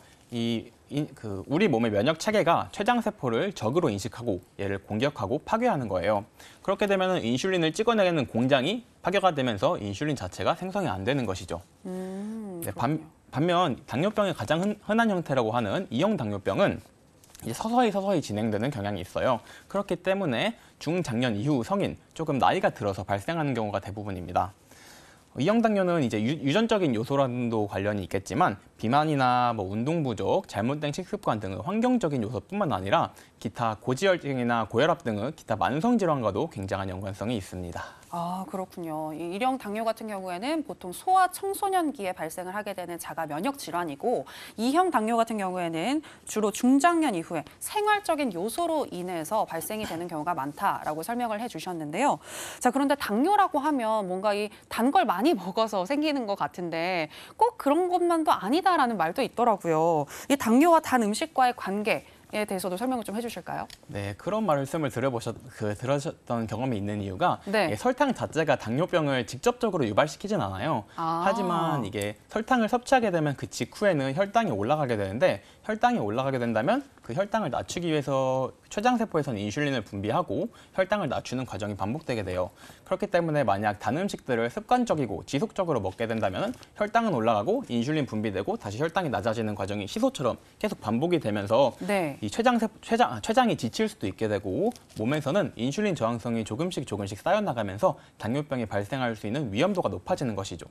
우리 몸의 면역 체계가 췌장세포를 적으로 인식하고 얘를 공격하고 파괴하는 거예요. 그렇게 되면 인슐린을 찍어내는 공장이 파괴가 되면서 인슐린 자체가 생성이 안 되는 것이죠. 네, 반면 당뇨병의 가장 흔한 형태라고 하는 이형 당뇨병은 이제 서서히 진행되는 경향이 있어요. 그렇기 때문에 중장년 이후 성인, 조금 나이가 들어서 발생하는 경우가 대부분입니다. 이형 당뇨는 이제 유전적인 요소랑도 관련이 있겠지만 비만이나 운동 부족, 잘못된 식습관 등의 환경적인 요소뿐만 아니라 기타 고지혈증이나 고혈압 등의 기타 만성 질환과도 굉장한 연관성이 있습니다. 아, 그렇군요. 이 일형 당뇨 같은 경우에는 보통 소아 청소년기에 발생을 하게 되는 자가 면역 질환이고, 이형 당뇨 같은 경우에는 주로 중장년 이후에 생활적인 요소로 인해서 발생이 되는 경우가 많다라고 설명을 해주셨는데요. 자, 그런데 당뇨라고 하면 뭔가 이 단 걸 많이 먹어서 생기는 것 같은데 꼭 그런 것만도 아니다라는 말도 있더라고요. 이 당뇨와 단 음식과의 관계 에 대해서도 설명을 좀 해주실까요? 네, 그런 말씀을 들으셨던 경험이 있는 이유가 네. 설탕 자체가 당뇨병을 직접적으로 유발시키진 않아요. 하지만 이게 설탕을 섭취하게 되면 그 직후에는 혈당이 올라가게 되는데 혈당이 올라가게 된다면 그 혈당을 낮추기 위해서 췌장세포에서는 인슐린을 분비하고 혈당을 낮추는 과정이 반복되게 돼요. 그렇기 때문에 만약 단 음식들을 습관적이고 지속적으로 먹게 된다면 혈당은 올라가고 인슐린 분비되고 다시 혈당이 낮아지는 과정이 시소처럼 계속 반복이 되면서 네. 이 췌장이 지칠 수도 있게 되고 몸에서는 인슐린 저항성이 조금씩 쌓여나가면서 당뇨병이 발생할 수 있는 위험도가 높아지는 것이죠.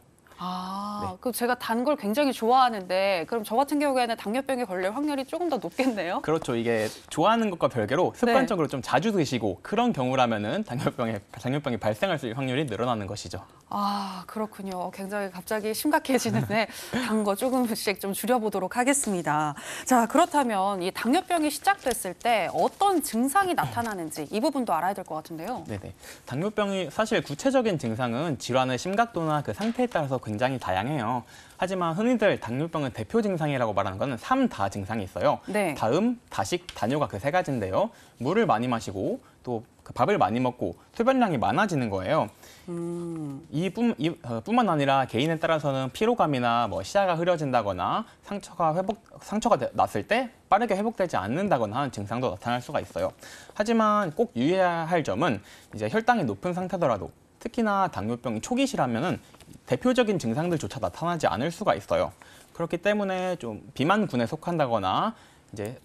네. 그 제가 단 걸 굉장히 좋아하는데 그럼 저 같은 경우에는 당뇨병에 걸릴 확률이 조금 더 높겠네요? 그렇죠. 이게 좋아하는 것과 별개로 습관적으로 좀 자주 드시고 그런 경우라면은 당뇨병이 발생할 수 있는 확률이 늘어나는 것이죠. 아, 그렇군요. 굉장히 갑자기 심각해지는데 단 거 조금씩 좀 줄여보도록 하겠습니다. 자, 그렇다면 이 당뇨병이 시작됐을 때 어떤 증상이 나타나는지 이 부분도 알아야 될 것 같은데요. 네네. 당뇨병이 사실 구체적인 증상은 질환의 심각도나 그 상태에 따라서 굉장히 다양해요. 하지만 흔히들 당뇨병의 대표 증상이라고 말하는 것은 3다 증상이 있어요. 네. 다음, 다식, 다뇨가 그 세 가지인데요. 물을 많이 마시고 또 그 밥을 많이 먹고 소변량이 많아지는 거예요. 뿐만 아니라 개인에 따라서는 피로감이나 시야가 흐려진다거나 상처가 났을 때 빠르게 회복되지 않는다거나 하는 증상도 나타날 수가 있어요. 하지만 꼭 유의해야 할 점은 이제 혈당이 높은 상태더라도 특히나 당뇨병이 초기시라면은 대표적인 증상들조차 나타나지 않을 수가 있어요. 그렇기 때문에 좀 비만군에 속한다거나 이제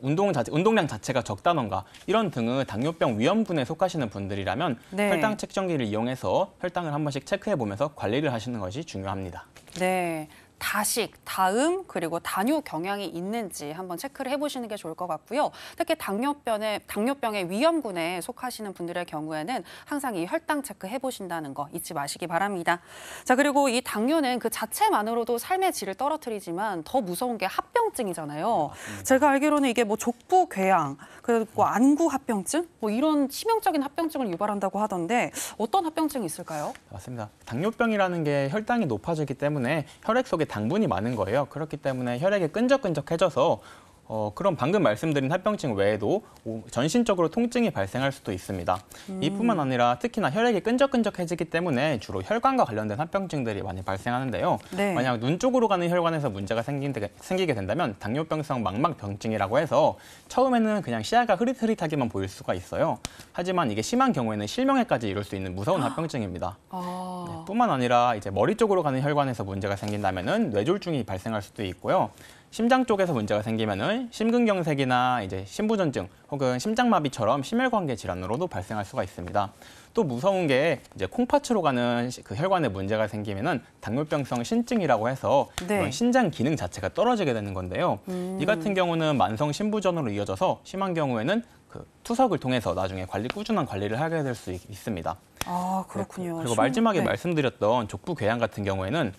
운동량 자체가 적다던가 이런 등의 당뇨병 위험군에 속하시는 분들이라면 네. 혈당 측정기를 이용해서 혈당을 한 번씩 체크해 보면서 관리를 하시는 것이 중요합니다. 네. 다식, 다음, 그리고 다뇨 경향이 있는지 한번 체크를 해보시는 게 좋을 것 같고요. 특히 당뇨병의 위험군에 속하시는 분들의 경우에는 항상 이 혈당 체크 해보신다는 거 잊지 마시기 바랍니다. 자, 그리고 이 당뇨는 그 자체만으로도 삶의 질을 떨어뜨리지만 더 무서운 게 합병증이잖아요. 제가 알기로는 이게 족부궤양, 그리고 안구합병증, 이런 치명적인 합병증을 유발한다고 하던데 어떤 합병증이 있을까요? 맞습니다. 당뇨병이라는 게 혈당이 높아지기 때문에 혈액 속에 당분이 많은 거예요. 그렇기 때문에 혈액이 끈적끈적해져서 그런 방금 말씀드린 합병증 외에도 전신적으로 통증이 발생할 수도 있습니다. 이뿐만 아니라 특히나 혈액이 끈적끈적해지기 때문에 주로 혈관과 관련된 합병증들이 많이 발생하는데요. 네. 만약 눈 쪽으로 가는 혈관에서 문제가 생기게 된다면 당뇨병성 망막병증이라고 해서 처음에는 그냥 시야가 흐릿흐릿하게만 보일 수가 있어요. 하지만 이게 심한 경우에는 실명에까지 이룰 수 있는 무서운 합병증입니다. 네, 뿐만 아니라 이제 머리 쪽으로 가는 혈관에서 문제가 생긴다면은 뇌졸중이 발생할 수도 있고요. 심장 쪽에서 문제가 생기면은 심근경색이나 이제 심부전증 혹은 심장마비처럼 심혈관계 질환으로도 발생할 수가 있습니다. 또 무서운 게 이제 콩팥으로 가는 그 혈관에 문제가 생기면은 당뇨병성 신증이라고 해서 네. 그런 신장 기능 자체가 떨어지게 되는 건데요. 이 같은 경우는 만성 심부전으로 이어져서 심한 경우에는 그 투석을 통해서 나중에 꾸준한 관리를 하게 될 수 있습니다. 아, 그렇군요. 그리고 마지막에 네. 말씀드렸던 족부궤양 같은 경우에는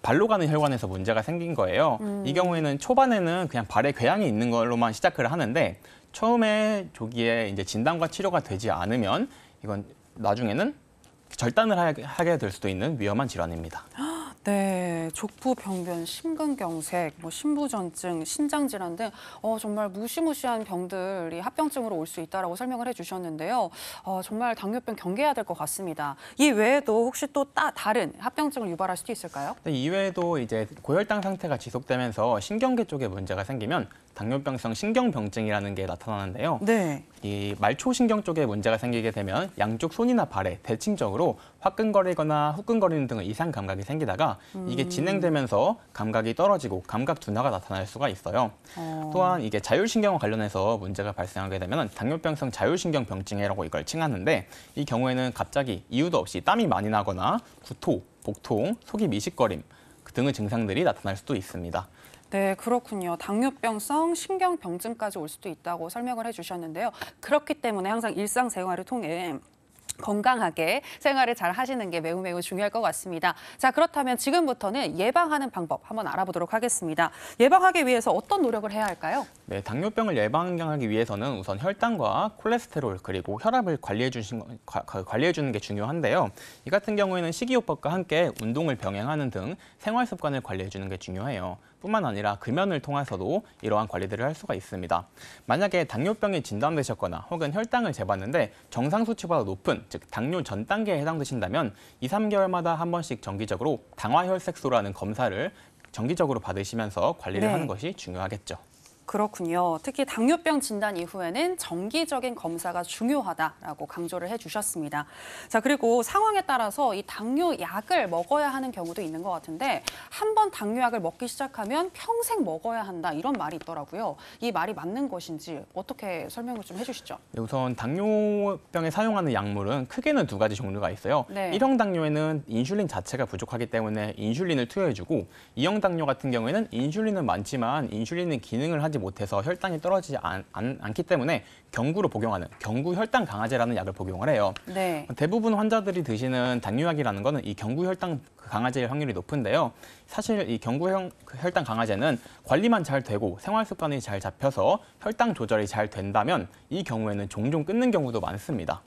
발로 가는 혈관에서 문제가 생긴 거예요. 이 경우에는 초반에는 그냥 발에 궤양이 있는 걸로만 시작을 하는데 처음에 조기에 이제 진단과 치료가 되지 않으면 이건 나중에는 절단을 하게 될 수도 있는 위험한 질환입니다. 네, 족부 병변, 심근경색, 신부전증, 신장질환 등 정말 무시무시한 병들이 합병증으로 올 수 있다라고 설명을 해주셨는데요. 정말 당뇨병 경계해야 될 것 같습니다. 이 외에도 혹시 또 다른 합병증을 유발할 수도 있을까요? 네, 이외에도 이제 고혈당 상태가 지속되면서 신경계 쪽에 문제가 생기면 당뇨병성 신경병증이라는 게 나타나는데요. 네. 이 말초신경 쪽에 문제가 생기게 되면 양쪽 손이나 발에 대칭적으로 화끈거리거나 후끈거리는 등의 이상 감각이 생기다가 이게 진행되면서 감각이 떨어지고 감각 둔화가 나타날 수가 있어요. 또한 이게 자율신경과 관련해서 문제가 발생하게 되면 당뇨병성 자율신경병증이라고 이걸 칭하는데 이 경우에는 갑자기 이유도 없이 땀이 많이 나거나 구토, 복통, 속이 미식거림 등의 증상들이 나타날 수도 있습니다. 네, 그렇군요. 당뇨병성 신경병증까지 올 수도 있다고 설명을 해주셨는데요. 그렇기 때문에 항상 일상생활을 통해 건강하게 생활을 잘 하시는 게 매우 중요할 것 같습니다. 자, 그렇다면 지금부터는 예방하는 방법 한번 알아보도록 하겠습니다. 예방하기 위해서 어떤 노력을 해야 할까요? 네, 당뇨병을 예방하기 위해서는 우선 혈당과 콜레스테롤 그리고 혈압을 관리해 주는 게 중요한데요. 이 같은 경우에는 식이요법과 함께 운동을 병행하는 등 생활 습관을 관리해 주는 게 중요해요. 뿐만 아니라 금연을 통해서도 이러한 관리들을 할 수가 있습니다. 만약에 당뇨병이 진단되셨거나 혹은 혈당을 재봤는데 정상 수치보다 높은, 즉 당뇨 전 단계에 해당되신다면 2, 3개월마다 한 번씩 정기적으로 당화혈색소라는 검사를 정기적으로 받으시면서 관리를 하는 것이 중요하겠죠. 그렇군요. 특히 당뇨병 진단 이후에는 정기적인 검사가 중요하다라고 강조를 해주셨습니다. 자, 그리고 상황에 따라서 이 당뇨약을 먹어야 하는 경우도 있는 것 같은데 한 번 당뇨약을 먹기 시작하면 평생 먹어야 한다 이런 말이 있더라고요. 이 말이 맞는 것인지 어떻게 설명을 좀 해주시죠? 네, 우선 당뇨병에 사용하는 약물은 크게는 두 가지 종류가 있어요. 네. 1형 당뇨에는 인슐린 자체가 부족하기 때문에 인슐린을 투여해주고 2형 당뇨 같은 경우에는 인슐린은 많지만 인슐린의 기능을 하지 못해서 혈당이 떨어지지 않기 때문에 경구로 복용하는 경구 혈당 강화제라는 약을 복용을 해요. 네. 대부분 환자들이 드시는 당뇨약이라는 거는 이 경구 혈당 강화제일 확률이 높은데요. 사실 이 경구 혈당 강화제는 관리만 잘 되고 생활 습관이 잘 잡혀서 혈당 조절이 잘 된다면 이 경우에는 종종 끊는 경우도 많습니다.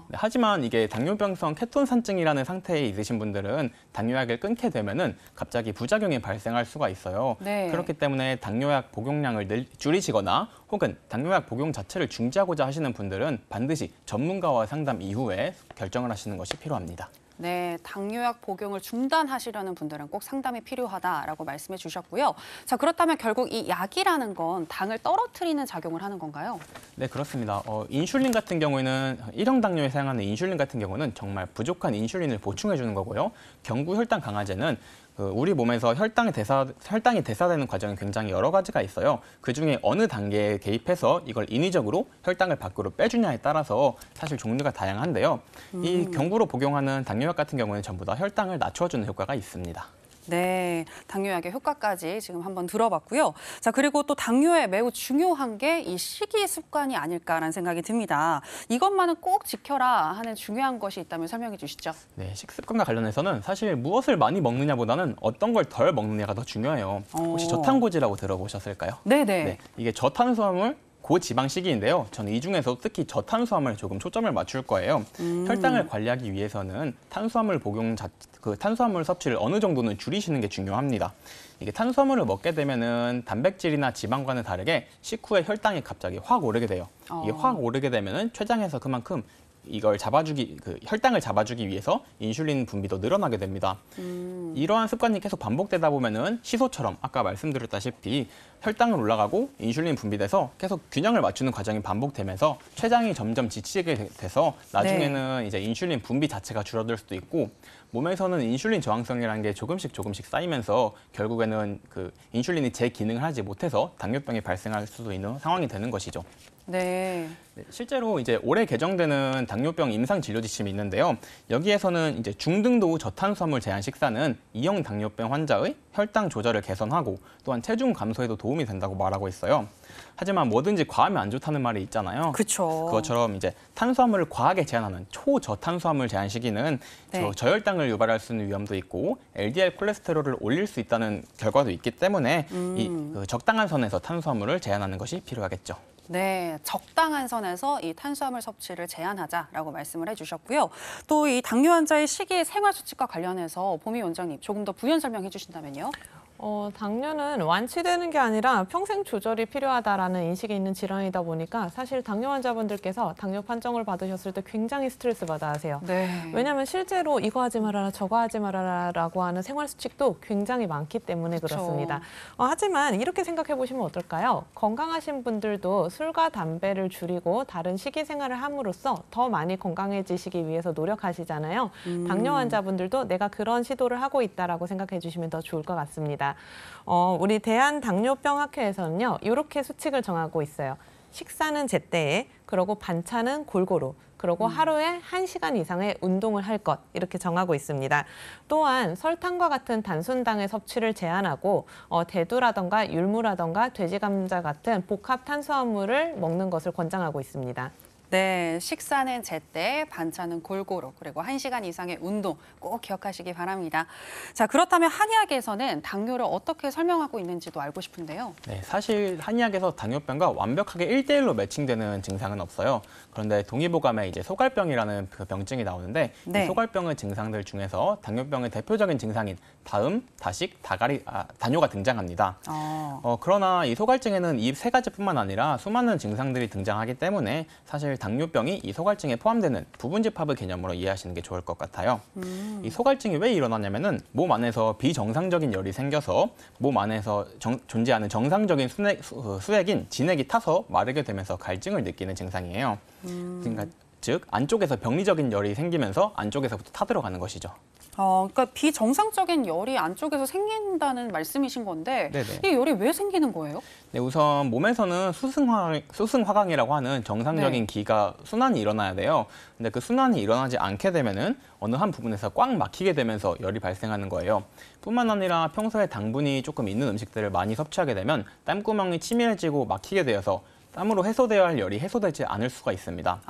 네, 하지만 이게 당뇨병성 케톤산증이라는 상태에 있으신 분들은 당뇨약을 끊게 되면은 갑자기 부작용이 발생할 수가 있어요. 네. 그렇기 때문에 당뇨약 복용량을 줄이시거나 혹은 당뇨약 복용 자체를 중지하고자 하시는 분들은 반드시 전문가와 상담 이후에 결정을 하시는 것이 필요합니다. 네, 당뇨약 복용을 중단하시려는 분들은 꼭 상담이 필요하다라고 말씀해 주셨고요. 자, 그렇다면 결국 이 약이라는 건 당을 떨어뜨리는 작용을 하는 건가요? 네, 그렇습니다. 인슐린 같은 경우에는 1형 당뇨에 사용하는 인슐린 같은 경우는 정말 부족한 인슐린을 보충해 주는 거고요. 경구 혈당 강화제는 우리 몸에서 혈당이 대사되는 과정이 굉장히 여러 가지가 있어요. 그중에 어느 단계에 개입해서 이걸 인위적으로 혈당을 밖으로 빼주냐에 따라서 사실 종류가 다양한데요. 이 경구로 복용하는 당뇨약 같은 경우는 전부 다 혈당을 낮춰주는 효과가 있습니다. 네, 당뇨약의 효과까지 지금 한번 들어봤고요. 자, 그리고 또 당뇨에 매우 중요한 게 이 식이 습관이 아닐까라는 생각이 듭니다. 이것만은 꼭 지켜라 하는 중요한 것이 있다면 설명해 주시죠. 네, 식습관과 관련해서는 사실 무엇을 많이 먹느냐보다는 어떤 걸 덜 먹느냐가 더 중요해요. 혹시 저탄고지라고 들어보셨을까요? 네네. 네, 이게 저탄수화물, 고지방식이인데요. 저는 이 중에서 특히 저탄수화물에 조금 초점을 맞출 거예요. 혈당을 관리하기 위해서는 탄수화물 탄수화물 섭취를 어느 정도는 줄이시는 게 중요합니다. 이게 탄수화물을 먹게 되면은 단백질이나 지방과는 다르게 식후에 혈당이 갑자기 확 오르게 돼요. 이게 확 오르게 되면은 췌장에서 그만큼 이걸 혈당을 잡아주기 위해서 인슐린 분비도 늘어나게 됩니다. 이러한 습관이 계속 반복되다 보면은 시소처럼 아까 말씀드렸다시피 혈당은 올라가고 인슐린 분비돼서 계속 균형을 맞추는 과정이 반복되면서 췌장이 점점 지치게 돼서 나중에는 이제 인슐린 분비 자체가 줄어들 수도 있고 몸에서는 인슐린 저항성이라는 게 조금씩 쌓이면서 결국에는 인슐린이 제 기능을 하지 못해서 당뇨병이 발생할 수도 있는 상황이 되는 것이죠. 네. 실제로 이제 올해 개정되는 당뇨병 임상 진료 지침이 있는데요. 여기에서는 이제 중등도 저탄수화물 제한 식사는 2형 당뇨병 환자의 혈당 조절을 개선하고 또한 체중 감소에도 도움이 된다고 말하고 있어요. 하지만 뭐든지 과하면 안 좋다는 말이 있잖아요. 그렇죠. 그것처럼 이제 탄수화물을 과하게 제한하는 초저탄수화물 제한 시기는 저혈당을 유발할 수 있는 위험도 있고 LDL 콜레스테롤을 올릴 수 있다는 결과도 있기 때문에 이 적당한 선에서 탄수화물을 제한하는 것이 필요하겠죠. 네, 적당한 선에서 이 탄수화물 섭취를 제한하자라고 말씀을 해주셨고요. 또 이 당뇨 환자의 식이 생활 수칙과 관련해서 보미 원장님 조금 더 부연 설명해 주신다면요. 당뇨는 완치되는 게 아니라 평생 조절이 필요하다라는 인식이 있는 질환이다 보니까 사실 당뇨 환자분들께서 당뇨 판정을 받으셨을 때 굉장히 스트레스 받아 하세요. 네. 왜냐하면 실제로 이거 하지 말아라, 저거 하지 말아라라고 하는 생활 수칙도 굉장히 많기 때문에 그쵸. 그렇습니다. 하지만 이렇게 생각해 보시면 어떨까요? 건강하신 분들도 술과 담배를 줄이고 다른 식이 생활을 함으로써 더 많이 건강해지시기 위해서 노력하시잖아요. 당뇨 환자분들도 내가 그런 시도를 하고 있다라고 생각해 주시면 더 좋을 것 같습니다. 우리 대한당뇨병학회에서는요, 이렇게 수칙을 정하고 있어요. 식사는 제때에, 그리고 반찬은 골고루, 그리고 하루에 1시간 이상의 운동을 할 것, 이렇게 정하고 있습니다. 또한 설탕과 같은 단순당의 섭취를 제한하고 대두라던가 율무라던가 돼지 감자 같은 복합 탄수화물을 먹는 것을 권장하고 있습니다. 네, 식사는 제때, 반찬은 골고루, 그리고 1시간 이상의 운동 꼭 기억하시기 바랍니다. 자, 그렇다면 한의학에서는 당뇨를 어떻게 설명하고 있는지도 알고 싶은데요. 네, 사실 한의학에서 당뇨병과 완벽하게 1대1로 매칭되는 증상은 없어요. 그런데 동의보감에 이제 소갈병이라는 그 병증이 나오는데 네. 이 소갈병의 증상들 중에서 당뇨병의 대표적인 증상인 다음, 다식, 다뇨가 등장합니다. 그러나 이 소갈증에는 이 세 가지뿐만 아니라 수많은 증상들이 등장하기 때문에 사실 당뇨병이 이 소갈증에 포함되는 부분집합의 개념으로 이해하시는 게 좋을 것 같아요. 이 소갈증이 왜 일어나냐면은 몸 안에서 비정상적인 열이 생겨서 몸 안에서 존재하는 정상적인 수액인 진액이 타서 마르게 되면서 갈증을 느끼는 증상이에요. 그러니까 즉 안쪽에서 병리적인 열이 생기면서 안쪽에서부터 타들어가는 것이죠. 그러니까 비정상적인 열이 안쪽에서 생긴다는 말씀이신 건데 네네. 이 열이 왜 생기는 거예요? 네, 우선 몸에서는 수승화강이라고 하는 정상적인 네. 기가 순환이 일어나야 돼요. 근데 그 순환이 일어나지 않게 되면은 어느 한 부분에서 꽉 막히게 되면서 열이 발생하는 거예요. 뿐만 아니라 평소에 당분이 조금 있는 음식들을 많이 섭취하게 되면 땀구멍이 치밀해지고 막히게 되어서 땀으로 해소되어야 할 열이 해소되지 않을 수가 있습니다.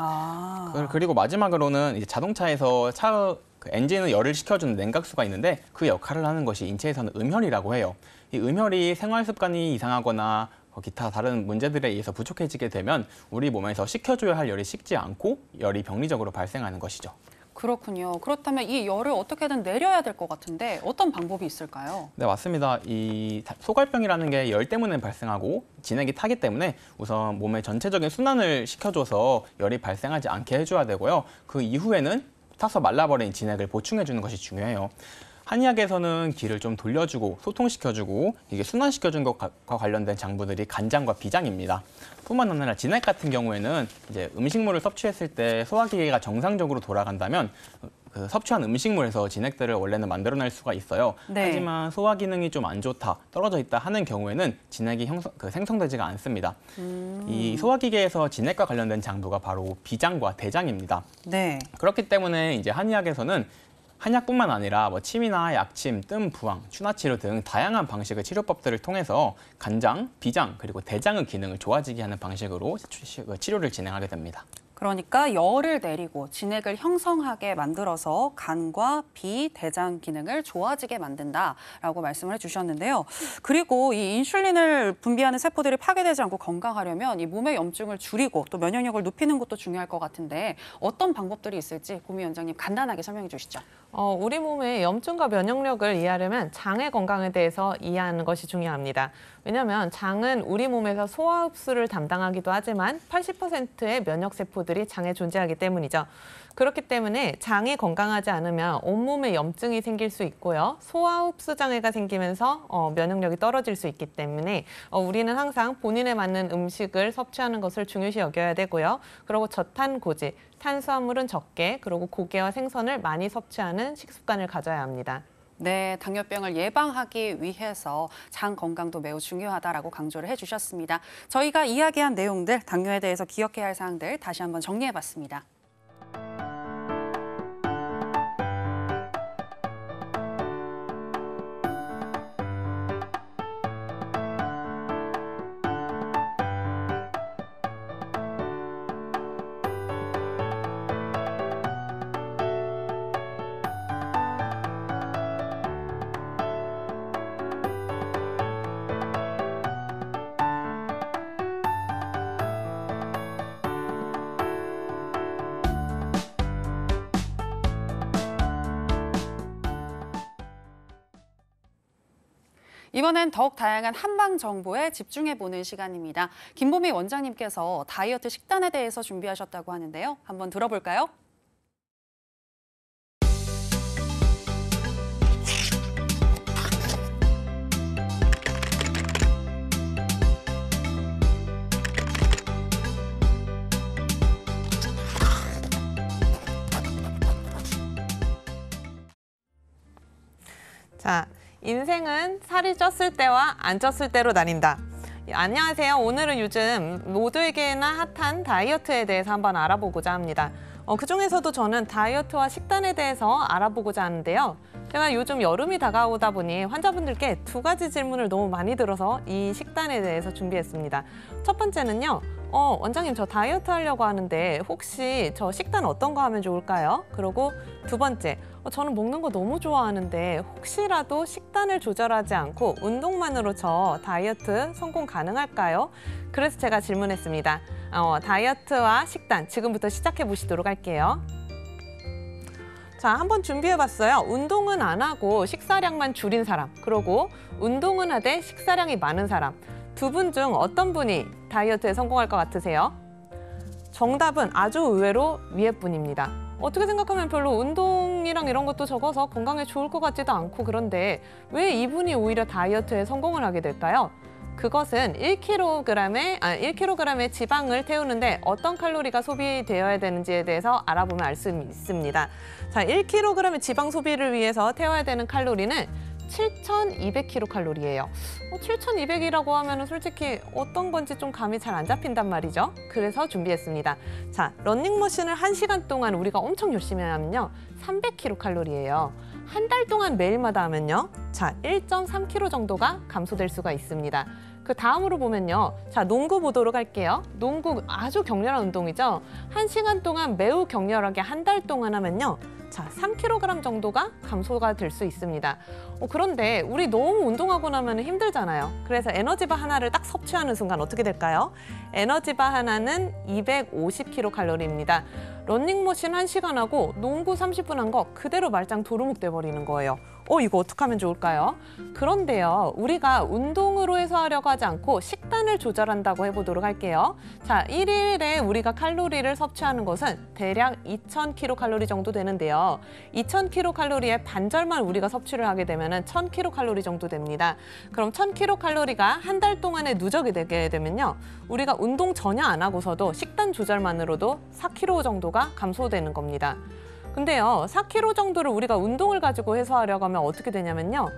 그리고 마지막으로는 이제 자동차에서 그 엔진의 열을 식혀주는 냉각수가 있는데 그 역할을 하는 것이 인체에서는 음혈이라고 해요. 이 음혈이 생활 습관이 이상하거나 기타 다른 문제들에 의해서 부족해지게 되면 우리 몸에서 식혀줘야 할 열이 식지 않고 열이 병리적으로 발생하는 것이죠. 그렇군요. 그렇다면 이 열을 어떻게든 내려야 될 것 같은데 어떤 방법이 있을까요? 네, 맞습니다. 이 소갈병이라는 게 열 때문에 발생하고 진액이 타기 때문에 우선 몸의 전체적인 순환을 시켜줘서 열이 발생하지 않게 해줘야 되고요. 그 이후에는 타서 말라버린 진액을 보충해주는 것이 중요해요. 한의학에서는 기를 좀 돌려주고 소통시켜주고 이게 순환시켜준 것과 관련된 장부들이 간장과 비장입니다. 뿐만 아니라 진액 같은 경우에는 이제 음식물을 섭취했을 때 소화기계가 정상적으로 돌아간다면 그 섭취한 음식물에서 진액들을 원래는 만들어낼 수가 있어요. 네. 하지만 소화 기능이 좀 안 좋다, 떨어져 있다 하는 경우에는 진액이 생성되지가 않습니다. 이 소화기계에서 진액과 관련된 장부가 바로 비장과 대장입니다. 네. 그렇기 때문에 이제 한의학에서는 한약뿐만 아니라 침이나 약침, 뜸, 부항, 추나치료 등 다양한 방식의 치료법들을 통해서 간장, 비장, 그리고 대장의 기능을 좋아지게 하는 방식으로 치료를 진행하게 됩니다. 그러니까 열을 내리고 진액을 형성하게 만들어서 간과 비, 대장 기능을 좋아지게 만든다라고 말씀을 해주셨는데요. 그리고 이 인슐린을 분비하는 세포들이 파괴되지 않고 건강하려면 이 몸의 염증을 줄이고 또 면역력을 높이는 것도 중요할 것 같은데 어떤 방법들이 있을지 고미 원장님 간단하게 설명해 주시죠. 우리 몸의 염증과 면역력을 이해하려면 장의 건강에 대해서 이해하는 것이 중요합니다. 왜냐하면 장은 우리 몸에서 소화 흡수를 담당하기도 하지만 80%의 면역 세포들이 장에 존재하기 때문이죠. 그렇기 때문에 장이 건강하지 않으면 온몸에 염증이 생길 수 있고요. 소화 흡수 장애가 생기면서 면역력이 떨어질 수 있기 때문에 우리는 항상 본인에 맞는 음식을 섭취하는 것을 중요시 여겨야 되고요. 그리고 저탄고지, 탄수화물은 적게, 그리고 고기와 생선을 많이 섭취하는 식습관을 가져야 합니다. 네, 당뇨병을 예방하기 위해서 장 건강도 매우 중요하다라고 강조를 해주셨습니다. 저희가 이야기한 내용들, 당뇨에 대해서 기억해야 할 사항들 다시 한번 정리해봤습니다. 이번엔 더욱 다양한 한방 정보에 집중해보는 시간입니다. 김보미 원장님께서 다이어트 식단에 대해서 준비하셨다고 하는데요. 한번 들어볼까요? 자, 인생은 살이 쪘을 때와 안 쪘을 때로 나뉜다. 안녕하세요. 오늘은 요즘 모두에게나 핫한 다이어트에 대해서 한번 알아보고자 합니다. 그중에서도 저는 다이어트와 식단에 대해서 알아보고자 하는데요. 제가 요즘 여름이 다가오다 보니 환자분들께 두 가지 질문을 너무 많이 들어서 이 식단에 대해서 준비했습니다. 첫 번째는요. 원장님, 저 다이어트 하려고 하는데 혹시 저 식단 어떤 거 하면 좋을까요? 그리고 두 번째, 저는 먹는 거 너무 좋아하는데 혹시라도 식단을 조절하지 않고 운동만으로 저 다이어트 성공 가능할까요? 그래서 제가 질문했습니다. 다이어트와 식단, 지금부터 시작해 보시도록 할게요. 자, 한번 준비해봤어요. 운동은 안 하고 식사량만 줄인 사람, 그리고 운동은 하되 식사량이 많은 사람. 두 분 중 어떤 분이 다이어트에 성공할 것 같으세요? 정답은 아주 의외로 위에 분입니다. 어떻게 생각하면 별로 운동이랑 이런 것도 적어서 건강에 좋을 것 같지도 않고, 그런데 왜 이분이 오히려 다이어트에 성공을 하게 될까요? 그것은 1kg의 지방을 태우는데 어떤 칼로리가 소비되어야 되는지에 대해서 알아보면 알 수 있습니다. 자, 1kg의 지방 소비를 위해서 태워야 되는 칼로리는 7,200kcal예요. 7,200이라고 하면 솔직히 어떤 건지 좀 감이 잘 안 잡힌단 말이죠. 그래서 준비했습니다. 자, 러닝머신을 1시간 동안 우리가 엄청 열심히 하면요. 300kcal예요. 한 달 동안 매일마다 하면요. 자, 1.3kg 정도가 감소될 수가 있습니다. 그 다음으로 보면요. 자, 농구 보도록 할게요. 농구 아주 격렬한 운동이죠. 1시간 동안 매우 격렬하게 한 달 동안 하면요. 자, 3kg 정도가 감소가 될 수 있습니다. 그런데 우리 너무 운동하고 나면 힘들잖아요. 그래서 에너지바 하나를 딱 섭취하는 순간 어떻게 될까요? 에너지바 하나는 250kcal입니다. 러닝머신 1시간 하고 농구 30분 한 거 그대로 말짱 도루묵 돼버리는 거예요. 이거 어떻게 하면 좋을까요? 그런데요, 우리가 운동으로 해소하려고 하지 않고 식단을 조절한다고 해보도록 할게요. 자, 1일에 우리가 칼로리를 섭취하는 것은 대략 2,000kcal 정도 되는데요. 2,000kcal의 반절만 우리가 섭취를 하게 되면 1,000kcal 정도 됩니다. 그럼 1,000kcal가 한 달 동안에 누적이 되게 되면요. 우리가 운동 전혀 안 하고서도 식단 조절만으로도 4kg 정도가 감소되는 겁니다. 근데요, 4kg 정도를 우리가 운동을 가지고 해소하려고 하면 어떻게 되냐면요.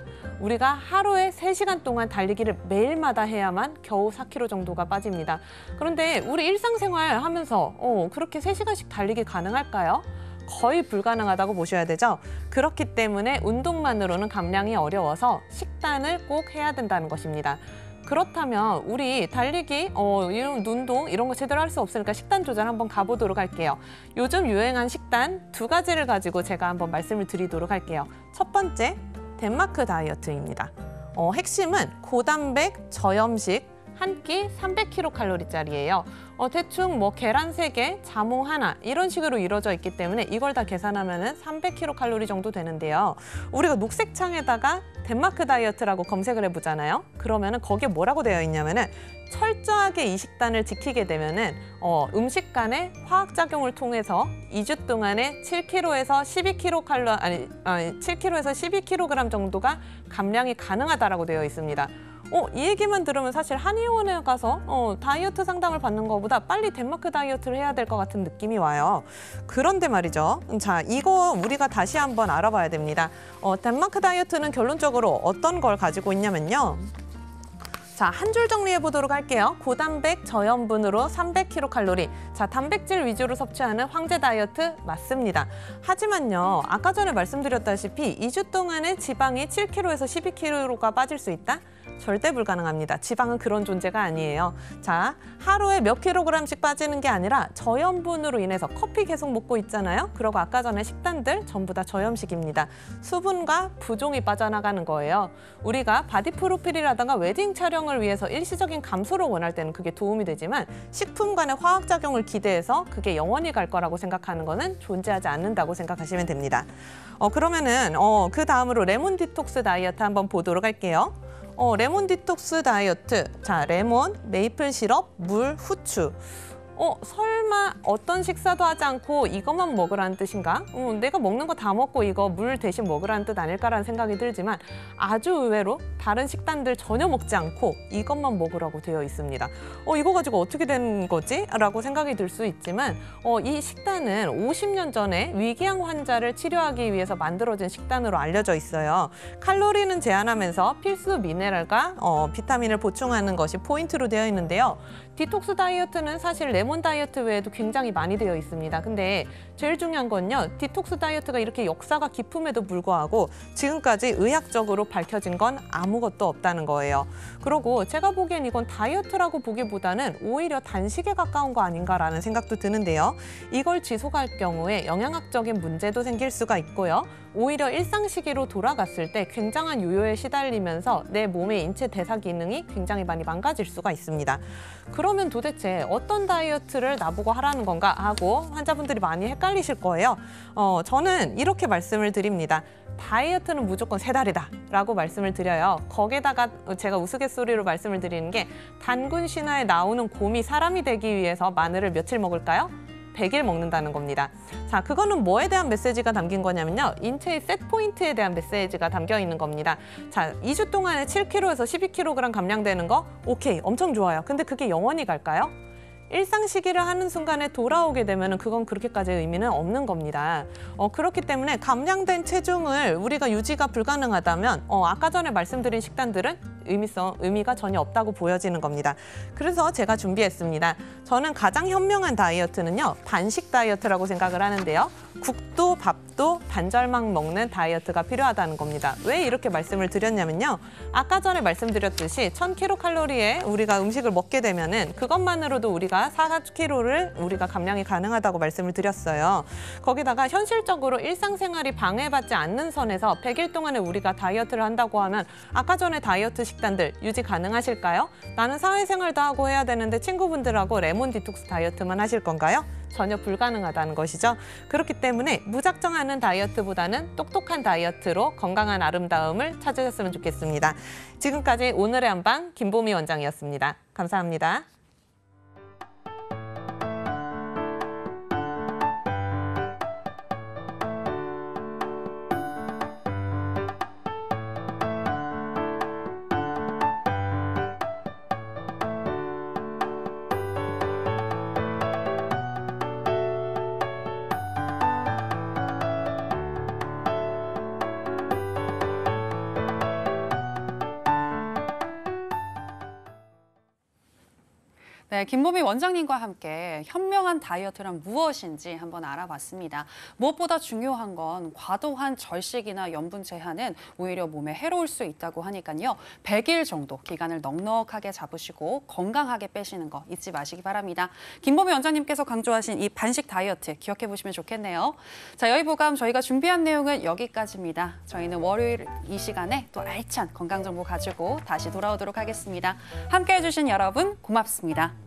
우리가 하루에 3시간 동안 달리기를 매일마다 해야만 겨우 4kg 정도가 빠집니다. 그런데 우리 일상생활 하면서 그렇게 3시간씩 달리기 가능할까요? 거의 불가능하다고 보셔야 되죠. 그렇기 때문에 운동만으로는 감량이 어려워서 식단을 꼭 해야 된다는 것입니다. 그렇다면 우리 달리기, 이런 운동 이런 거 제대로 할 수 없으니까 식단 조절 한번 가보도록 할게요. 요즘 유행한 식단 2가지를 가지고 제가 한번 말씀을 드리도록 할게요. 첫 번째, 덴마크 다이어트입니다. 핵심은 고단백 저염식 한 끼 300kcal짜리예요. 대충 계란 3개, 자몽 하나 이런 식으로 이루어져 있기 때문에 이걸 다 계산하면 300kcal 정도 되는데요. 우리가 녹색 창에다가 덴마크 다이어트라고 검색을 해보잖아요. 그러면은 거기에 뭐라고 되어 있냐면은 철저하게 이 식단을 지키게 되면은 음식 간의 화학작용을 통해서 2주 동안에 7kg에서 12kg 정도가 감량이 가능하다라고 되어 있습니다. 이 얘기만 들으면 사실 한의원에 가서 다이어트 상담을 받는 것보다 빨리 덴마크 다이어트를 해야 될 것 같은 느낌이 와요. 그런데 말이죠. 자, 이거 우리가 다시 한번 알아봐야 됩니다. 덴마크 다이어트는 결론적으로 어떤 걸 가지고 있냐면요. 자, 한 줄 정리해 보도록 할게요. 고단백 저염분으로 300kcal. 자, 단백질 위주로 섭취하는 황제 다이어트 맞습니다. 하지만요, 아까 전에 말씀드렸다시피 2주 동안에 지방이 7kg에서 12kg가 빠질 수 있다? 절대 불가능합니다. 지방은 그런 존재가 아니에요. 자, 하루에 몇 킬로그램씩 빠지는 게 아니라 저염분으로 인해서 커피 계속 먹고 있잖아요. 그리고 아까 전에 식단들 전부 다 저염식입니다. 수분과 부종이 빠져나가는 거예요. 우리가 바디 프로필이라든가 웨딩 촬영을 위해서 일시적인 감소를 원할 때는 그게 도움이 되지만 식품 간의 화학작용을 기대해서 그게 영원히 갈 거라고 생각하는 거는 존재하지 않는다고 생각하시면 됩니다. 그러면은 그 다음으로 레몬 디톡스 다이어트 한번 보도록 할게요. 레몬 디톡스 다이어트. 자, 레몬, 메이플 시럽, 물, 후추. 설마 어떤 식사도 하지 않고 이것만 먹으라는 뜻인가? 내가 먹는 거 다 먹고 이거 물 대신 먹으라는 뜻 아닐까라는 생각이 들지만 아주 의외로 다른 식단들 전혀 먹지 않고 이것만 먹으라고 되어 있습니다. 이거 가지고 어떻게 된 거지? 라고 생각이 들 수 있지만 이 식단은 50년 전에 위궤양 환자를 치료하기 위해서 만들어진 식단으로 알려져 있어요. 칼로리는 제한하면서 필수 미네랄과 비타민을 보충하는 것이 포인트로 되어 있는데요. 디톡스 다이어트는 사실 레몬 다이어트 외에도 굉장히 많이 되어 있습니다. 근데 제일 중요한 건요. 디톡스 다이어트가 이렇게 역사가 깊음에도 불구하고 지금까지 의학적으로 밝혀진 건 아무것도 없다는 거예요. 그리고 제가 보기엔 이건 다이어트라고 보기보다는 오히려 단식에 가까운 거 아닌가라는 생각도 드는데요. 이걸 지속할 경우에 영양학적인 문제도 생길 수가 있고요. 오히려 일상 시기로 돌아갔을 때 굉장한 요요에 시달리면서 내 몸의 인체 대사 기능이 굉장히 많이 망가질 수가 있습니다. 그러면 도대체 어떤 다이어트를 나보고 하라는 건가 하고 환자분들이 많이 헷갈리실 거예요. 저는 이렇게 말씀을 드립니다. 다이어트는 무조건 3달이다 라고 말씀을 드려요. 거기다가 제가 우스갯소리로 말씀을 드리는 게 단군 신화에 나오는 곰이 사람이 되기 위해서 마늘을 며칠 먹을까요? 100일 먹는다는 겁니다. 자, 그거는 뭐에 대한 메시지가 담긴 거냐면요. 인체의 셋 포인트에 대한 메시지가 담겨 있는 겁니다. 자, 2주 동안에 7kg에서 12kg 감량되는 거 오케이, 엄청 좋아요. 근데 그게 영원히 갈까요? 일상 시기를 하는 순간에 돌아오게 되면 그건 그렇게까지의 의미는 없는 겁니다. 그렇기 때문에 감량된 체중을 우리가 유지가 불가능하다면 아까 전에 말씀드린 식단들은 의미가 전혀 없다고 보여지는 겁니다. 그래서 제가 준비했습니다. 저는 가장 현명한 다이어트는요. 반식 다이어트라고 생각을 하는데요. 국도 밥도 반절만 먹는 다이어트가 필요하다는 겁니다. 왜 이렇게 말씀을 드렸냐면요. 아까 전에 말씀드렸듯이 1000kcal에 우리가 음식을 먹게 되면은 그것만으로도 우리가 4kg를 우리가 감량이 가능하다고 말씀을 드렸어요. 거기다가 현실적으로 일상생활이 방해받지 않는 선에서 100일 동안에 우리가 다이어트를 한다고 하면 아까 전에 다이어트 식단들 유지 가능하실까요? 나는 사회생활도 하고 해야 되는데 친구분들하고 레몬 디톡스 다이어트만 하실 건가요? 전혀 불가능하다는 것이죠. 그렇기 때문에 무작정하는 다이어트보다는 똑똑한 다이어트로 건강한 아름다움을 찾으셨으면 좋겠습니다. 지금까지 오늘의 한방 김보미 원장이었습니다. 감사합니다. 네, 김보미 원장님과 함께 현명한 다이어트란 무엇인지 한번 알아봤습니다. 무엇보다 중요한 건 과도한 절식이나 염분 제한은 오히려 몸에 해로울 수 있다고 하니까요. 100일 정도 기간을 넉넉하게 잡으시고 건강하게 빼시는 거 잊지 마시기 바랍니다. 김보미 원장님께서 강조하신 이 반식 다이어트 기억해 보시면 좋겠네요. 자, 여의보감 저희가 준비한 내용은 여기까지입니다. 저희는 월요일 이 시간에 또 알찬 건강 정보 가지고 다시 돌아오도록 하겠습니다. 함께해 주신 여러분 고맙습니다.